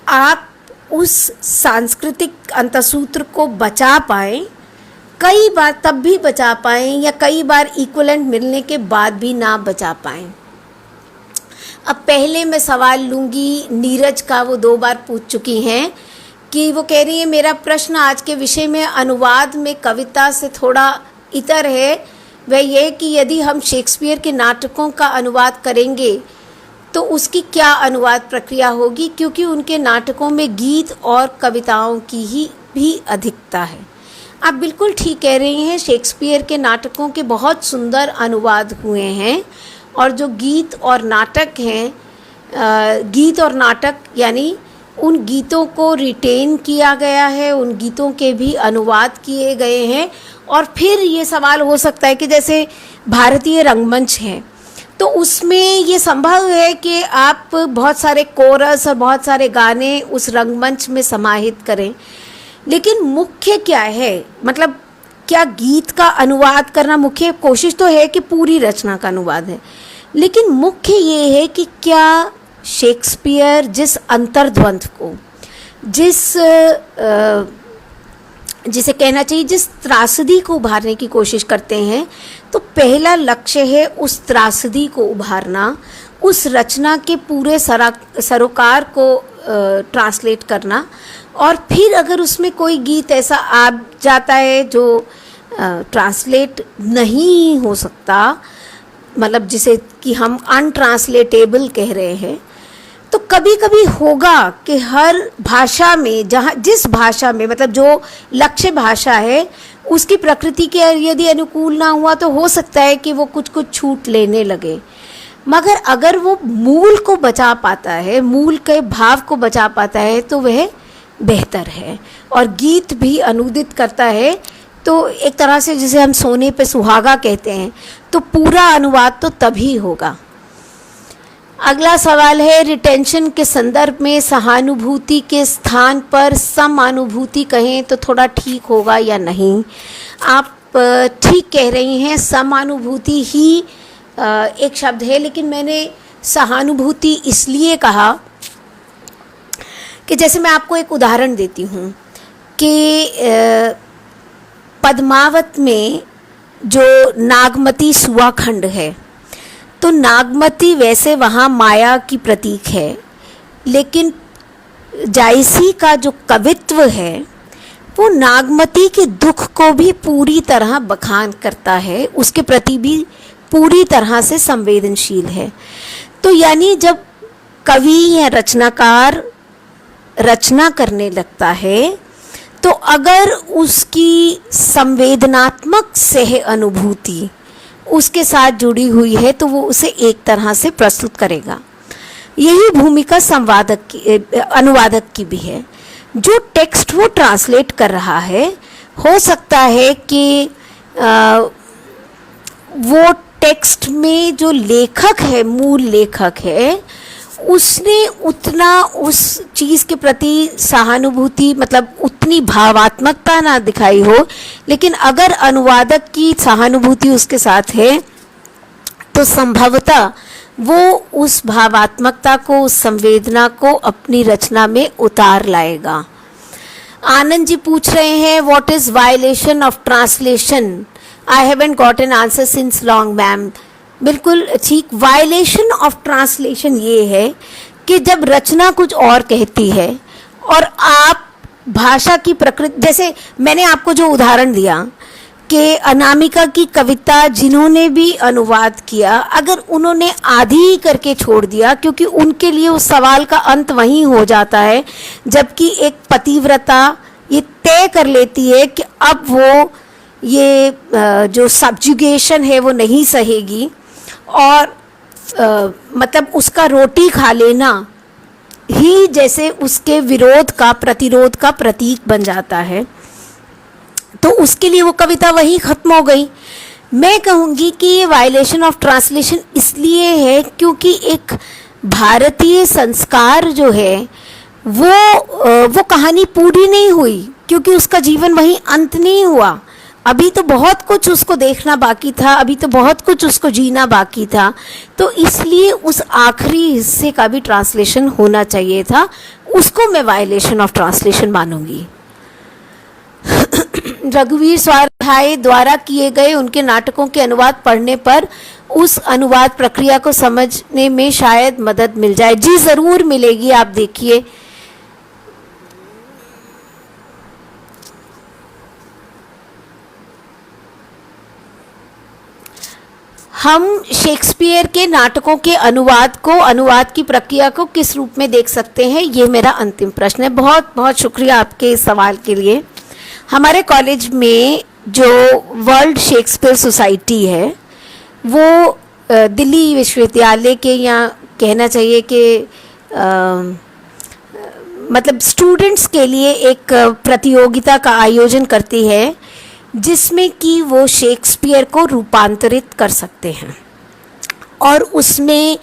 आप उस सांस्कृतिक अंतःसूत्र को बचा पाएँ, कई बार तब भी बचा पाएँ, या कई बार इक्वलेंट मिलने के बाद भी ना बचा पाएँ। अब पहले मैं सवाल लूँगी नीरज का, वो 2 बार पूछ चुकी हैं कि वो कह रही है मेरा प्रश्न आज के विषय में अनुवाद में कविता से थोड़ा इतर है। वह ये कि यदि हम शेक्सपियर के नाटकों का अनुवाद करेंगे तो उसकी क्या अनुवाद प्रक्रिया होगी, क्योंकि उनके नाटकों में गीत और कविताओं की ही भी अधिकता है। आप बिल्कुल ठीक कह रही हैं। शेक्सपियर के नाटकों के बहुत सुंदर अनुवाद हुए हैं, और जो गीत और नाटक हैं, गीत और नाटक यानी उन गीतों को रिटेन किया गया है, उन गीतों के भी अनुवाद किए गए हैं। और फिर ये सवाल हो सकता है कि जैसे भारतीय रंगमंच है, तो उसमें ये संभव है कि आप बहुत सारे कोरस और बहुत सारे गाने उस रंगमंच में समाहित करें, लेकिन मुख्य क्या है, मतलब क्या गीत का अनुवाद करना मुख्य? कोशिश तो है कि पूरी रचना का अनुवाद है, लेकिन मुख्य ये है कि क्या शेक्सपियर जिस अंतर्द्वंद को, जिसे कहना चाहिए जिस त्रासदी को उभारने की कोशिश करते हैं, तो पहला लक्ष्य है उस त्रासदी को उभारना, उस रचना के पूरे सरोकार को ट्रांसलेट करना। और फिर अगर उसमें कोई गीत ऐसा आ जाता है जो ट्रांसलेट नहीं हो सकता, मतलब जिसे कि हम अनट्रांसलेटेबल कह रहे हैं, तो कभी कभी होगा कि हर भाषा में, जहाँ जिस भाषा में, मतलब जो लक्ष्य भाषा है उसकी प्रकृति के यदि अनुकूल ना हुआ, तो हो सकता है कि वो कुछ कुछ छूट लेने लगे। मगर अगर वो मूल को बचा पाता है, मूल के भाव को बचा पाता है, तो वह बेहतर है। और गीत भी अनुदित करता है, तो एक तरह से जिसे हम सोने पे सुहागा कहते हैं, तो पूरा अनुवाद तो तभी होगा। अगला सवाल है, रिटेंशन के संदर्भ में सहानुभूति के स्थान पर समानुभूति कहें तो थोड़ा ठीक होगा या नहीं? आप ठीक कह रही हैं, समानुभूति ही एक शब्द है, लेकिन मैंने सहानुभूति इसलिए कहा कि जैसे मैं आपको एक उदाहरण देती हूँ कि पद्मावत में जो नागमती सुआ खंड है, तो नागमती वैसे वहाँ माया की प्रतीक है, लेकिन जायसी का जो कवित्व है वो नागमती के दुख को भी पूरी तरह बखान करता है, उसके प्रति भी पूरी तरह से संवेदनशील है। तो यानी जब कवि या रचनाकार रचना करने लगता है, तो अगर उसकी संवेदनात्मक सह अनुभूति उसके साथ जुड़ी हुई है, तो वो उसे एक तरह से प्रस्तुत करेगा। यही भूमिका अनुवादक की भी है। जो टेक्स्ट वो ट्रांसलेट कर रहा है, हो सकता है कि वो टेक्स्ट में जो लेखक है, मूल लेखक है, उसने उतना उस चीज़ के प्रति सहानुभूति, मतलब उतनी भावात्मकता ना दिखाई हो, लेकिन अगर अनुवादक की सहानुभूति उसके साथ है, तो संभवतः वो उस भावात्मकता को, उस संवेदना को अपनी रचना में उतार लाएगा। आनंद जी पूछ रहे हैं, what is violation of translation? I haven't got an answer since long ma'am. बिल्कुल ठीक, वायलेशन ऑफ ट्रांसलेशन ये है कि जब रचना कुछ और कहती है और आप भाषा की प्रकृति, जैसे मैंने आपको जो उदाहरण दिया कि अनामिका की कविता जिन्होंने भी अनुवाद किया, अगर उन्होंने आधी करके छोड़ दिया, क्योंकि उनके लिए उस सवाल का अंत वहीं हो जाता है, जबकि एक पतिव्रता ये तय कर लेती है कि अब वो ये जो सब्जुगेशन है वो नहीं सहेगी, और मतलब उसका रोटी खा लेना ही जैसे उसके विरोध का, प्रतिरोध का प्रतीक बन जाता है, तो उसके लिए वो कविता वहीं खत्म हो गई। मैं कहूँगी कि ये वायलेशन ऑफ ट्रांसलेशन इसलिए है क्योंकि एक भारतीय संस्कार जो है वो कहानी पूरी नहीं हुई, क्योंकि उसका जीवन वहीं अंत नहीं हुआ। अभी तो बहुत कुछ उसको देखना बाकी था, अभी तो बहुत कुछ उसको जीना बाकी था, तो इसलिए उस आखिरी हिस्से का भी ट्रांसलेशन होना चाहिए था। उसको मैं वायलेशन ऑफ ट्रांसलेशन मानूंगी। रघुवीर स्वाध्याय द्वारा किए गए उनके नाटकों के अनुवाद पढ़ने पर उस अनुवाद प्रक्रिया को समझने में शायद मदद मिल जाए। जी ज़रूर मिलेगी, आप देखिए। हम शेक्सपियर के नाटकों के अनुवाद की प्रक्रिया को किस रूप में देख सकते हैं, ये मेरा अंतिम प्रश्न है। बहुत बहुत शुक्रिया आपके इस सवाल के लिए। हमारे कॉलेज में जो वर्ल्ड शेक्सपियर सोसाइटी है वो दिल्ली विश्वविद्यालय के, या कहना चाहिए कि मतलब स्टूडेंट्स के लिए एक प्रतियोगिता का आयोजन करती है जिसमें कि वो शेक्सपियर को रूपांतरित कर सकते हैं। और उसमें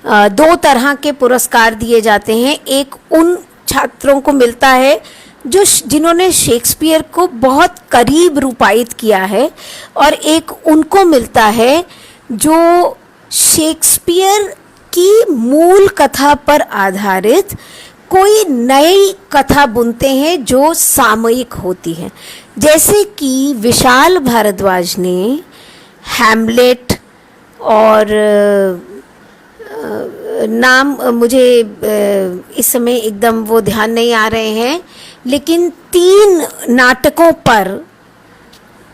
दो तरह के पुरस्कार दिए जाते हैं। एक उन छात्रों को मिलता है जिन्होंने शेक्सपियर को बहुत करीब रूपायित किया है, और एक उनको मिलता है जो शेक्सपियर की मूल कथा पर आधारित कोई नई कथा बुनते हैं जो सामयिक होती है। जैसे कि विशाल भारद्वाज ने हैमलेट और नाम मुझे इस समय एकदम वो ध्यान नहीं आ रहे हैं, लेकिन 3 नाटकों पर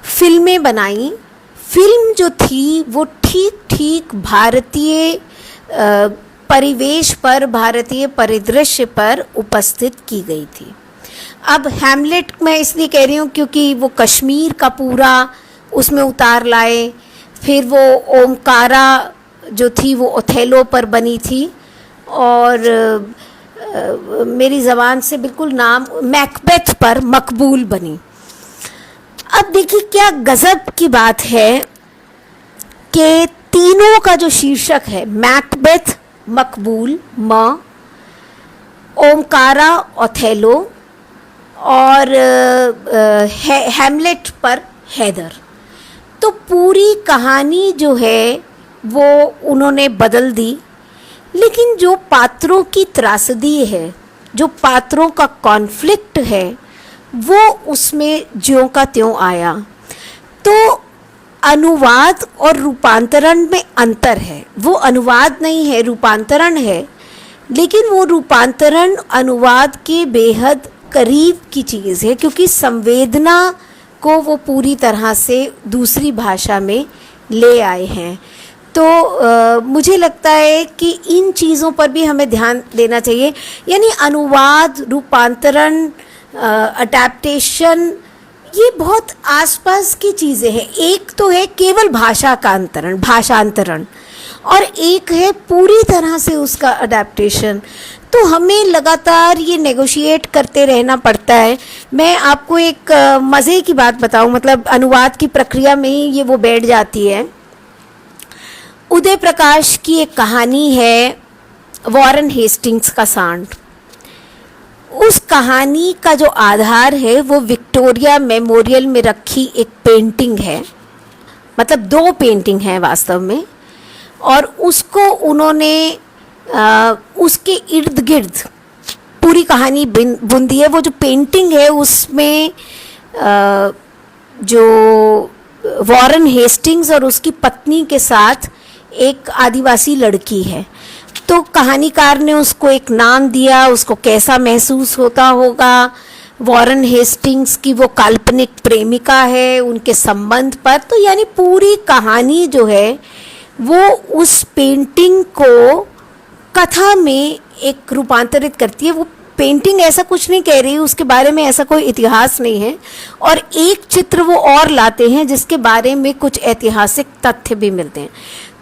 फिल्में बनाई। फिल्म जो थी वो ठीक भारतीय परिवेश पर, भारतीय परिदृश्य पर उपस्थित की गई थी। अब हैमलेट मैं इसलिए कह रही हूँ क्योंकि वो कश्मीर का पूरा उसमें उतार लाए। फिर वो ओमकारा जो थी वो ओथेलो पर बनी थी, और मेरी ज़बान से बिल्कुल नाम, मैकबेथ पर मकबूल बनी। अब देखिए क्या गज़ब की बात है कि तीनों का जो शीर्षक है, मैकबेथ मकबूल ओमकारा ओथेलो और हैमलेट पर हैदर, तो पूरी कहानी जो है वो उन्होंने बदल दी। लेकिन जो पात्रों की त्रासदी है, जो पात्रों का कॉन्फ्लिक्ट है, वो उसमें ज्यों का त्यों आया। तो अनुवाद और रूपांतरण में अंतर है। वो अनुवाद नहीं है, रूपांतरण है, लेकिन वो रूपांतरण अनुवाद के बेहद करीब की चीज़ है, क्योंकि संवेदना को वो पूरी तरह से दूसरी भाषा में ले आए हैं। तो मुझे लगता है कि इन चीज़ों पर भी हमें ध्यान देना चाहिए। यानी अनुवाद, रूपांतरण, अडैप्टेशन, ये बहुत आसपास की चीज़ें हैं। एक तो है केवल भाषा का अंतरण, भाषांतरण, और एक है पूरी तरह से उसका अडैप्टेशन। तो हमें लगातार ये नेगोशिएट करते रहना पड़ता है। मैं आपको एक मज़े की बात बताऊं, मतलब अनुवाद की प्रक्रिया में ही ये वो बैठ जाती है। उदय प्रकाश की एक कहानी है वॉरेन हेस्टिंग्स का सांड। उस कहानी का जो आधार है वो विक्टोरिया मेमोरियल में रखी एक पेंटिंग है, मतलब 2 पेंटिंग हैं वास्तव में, और उसको उन्होंने उसके इर्द गिर्द पूरी कहानी बुन दी है। वो जो पेंटिंग है उसमें जो वॉरेन हेस्टिंग्स और उसकी पत्नी के साथ एक आदिवासी लड़की है। तो कहानीकार ने उसको एक नाम दिया, उसको कैसा महसूस होता होगा, वॉरेन हेस्टिंग्स की वो काल्पनिक प्रेमिका है, उनके संबंध पर। तो यानी पूरी कहानी जो है वो उस पेंटिंग को कथा में एक रूपांतरित करती है। वो पेंटिंग ऐसा कुछ नहीं कह रही, उसके बारे में ऐसा कोई इतिहास नहीं है, और एक चित्र वो और लाते हैं जिसके बारे में कुछ ऐतिहासिक तथ्य भी मिलते हैं।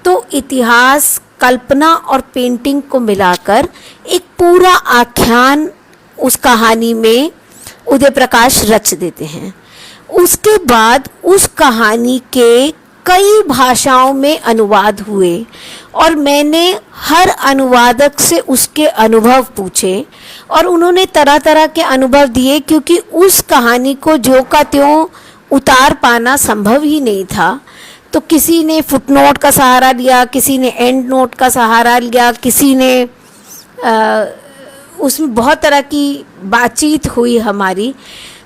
तो इतिहास, कल्पना और पेंटिंग को मिलाकर एक पूरा आख्यान उस कहानी में उदय प्रकाश रच देते हैं। उसके बाद उस कहानी के कई भाषाओं में अनुवाद हुए, और मैंने हर अनुवादक से उसके अनुभव पूछे, और उन्होंने तरह तरह के अनुभव दिए, क्योंकि उस कहानी को ज्यों का त्यों उतार पाना संभव ही नहीं था। तो किसी ने फुटनोट का सहारा लिया, किसी ने एंड नोट का सहारा लिया, किसी ने उसमें बहुत तरह की बातचीत हुई हमारी।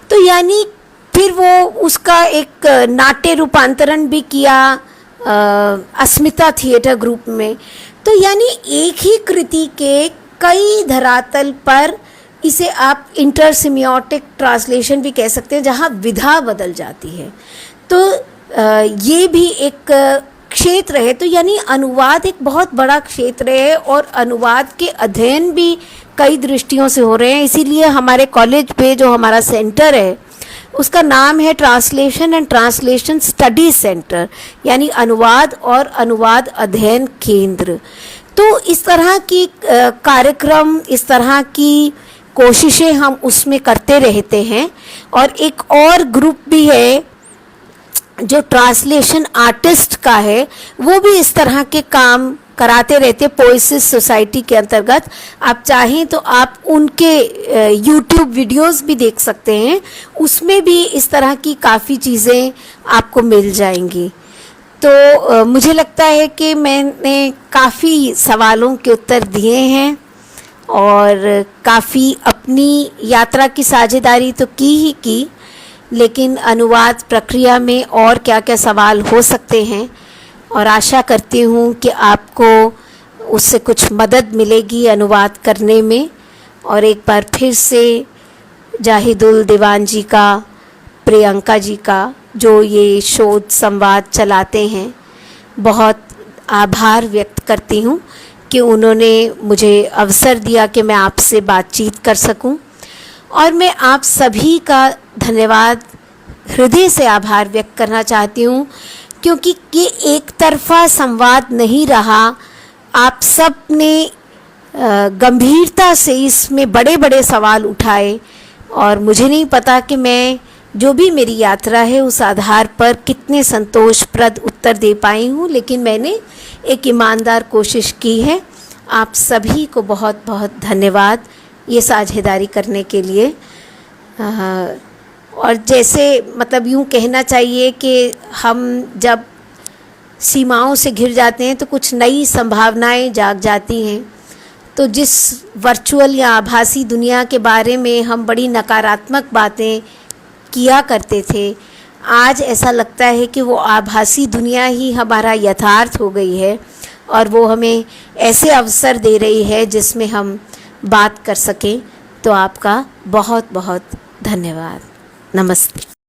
तो यानी फिर वो उसका एक नाट्य रूपांतरण भी किया अस्मिता थिएटर ग्रुप में। तो यानी एक ही कृति के कई धरातल पर, इसे आप इंटरसिमियोटिक ट्रांसलेशन भी कह सकते हैं, जहाँ विधा बदल जाती है। तो ये भी एक क्षेत्र है। तो यानी अनुवाद एक बहुत बड़ा क्षेत्र है, और अनुवाद के अध्ययन भी कई दृष्टियों से हो रहे हैं। इसीलिए हमारे कॉलेज पे जो हमारा सेंटर है उसका नाम है translation and translation study centre, यानी अनुवाद और अनुवाद अध्ययन केंद्र। तो इस तरह की कार्यक्रम, इस तरह की कोशिशें हम उसमें करते रहते हैं। और एक और ग्रुप भी है जो ट्रांसलेशन आर्टिस्ट का है, वो भी इस तरह के काम कराते रहते पोएसिस सोसाइटी के अंतर्गत। आप चाहें तो आप उनके यूट्यूब वीडियोस भी देख सकते हैं, उसमें भी इस तरह की काफ़ी चीज़ें आपको मिल जाएंगी। तो मुझे लगता है कि मैंने काफ़ी सवालों के उत्तर दिए हैं और काफ़ी अपनी यात्रा की साझेदारी तो की ही की, लेकिन अनुवाद प्रक्रिया में और क्या क्या सवाल हो सकते हैं, और आशा करती हूँ कि आपको उससे कुछ मदद मिलेगी अनुवाद करने में। और एक बार फिर से जाहिदुल दीवान जी का, प्रियंका जी का, जो ये शोध संवाद चलाते हैं, बहुत आभार व्यक्त करती हूँ कि उन्होंने मुझे अवसर दिया कि मैं आपसे बातचीत कर सकूं। और मैं आप सभी का धन्यवाद, हृदय से आभार व्यक्त करना चाहती हूँ, क्योंकि ये एक तरफा संवाद नहीं रहा। आप सब ने गंभीरता से इसमें बड़े बड़े सवाल उठाए, और मुझे नहीं पता कि मैं जो भी मेरी यात्रा है उस आधार पर कितने संतोषप्रद उत्तर दे पाई हूँ, लेकिन मैंने एक ईमानदार कोशिश की है। आप सभी को बहुत बहुत धन्यवाद ये साझेदारी करने के लिए। और जैसे मतलब यूँ कहना चाहिए कि हम जब सीमाओं से घिर जाते हैं तो कुछ नई संभावनाएं जाग जाती हैं। तो जिस वर्चुअल या आभासी दुनिया के बारे में हम बड़ी नकारात्मक बातें किया करते थे, आज ऐसा लगता है कि वो आभासी दुनिया ही हमारा यथार्थ हो गई है, और वो हमें ऐसे अवसर दे रही है जिसमें हम बात कर सकें। तो आपका बहुत बहुत धन्यवाद। नमस्ते।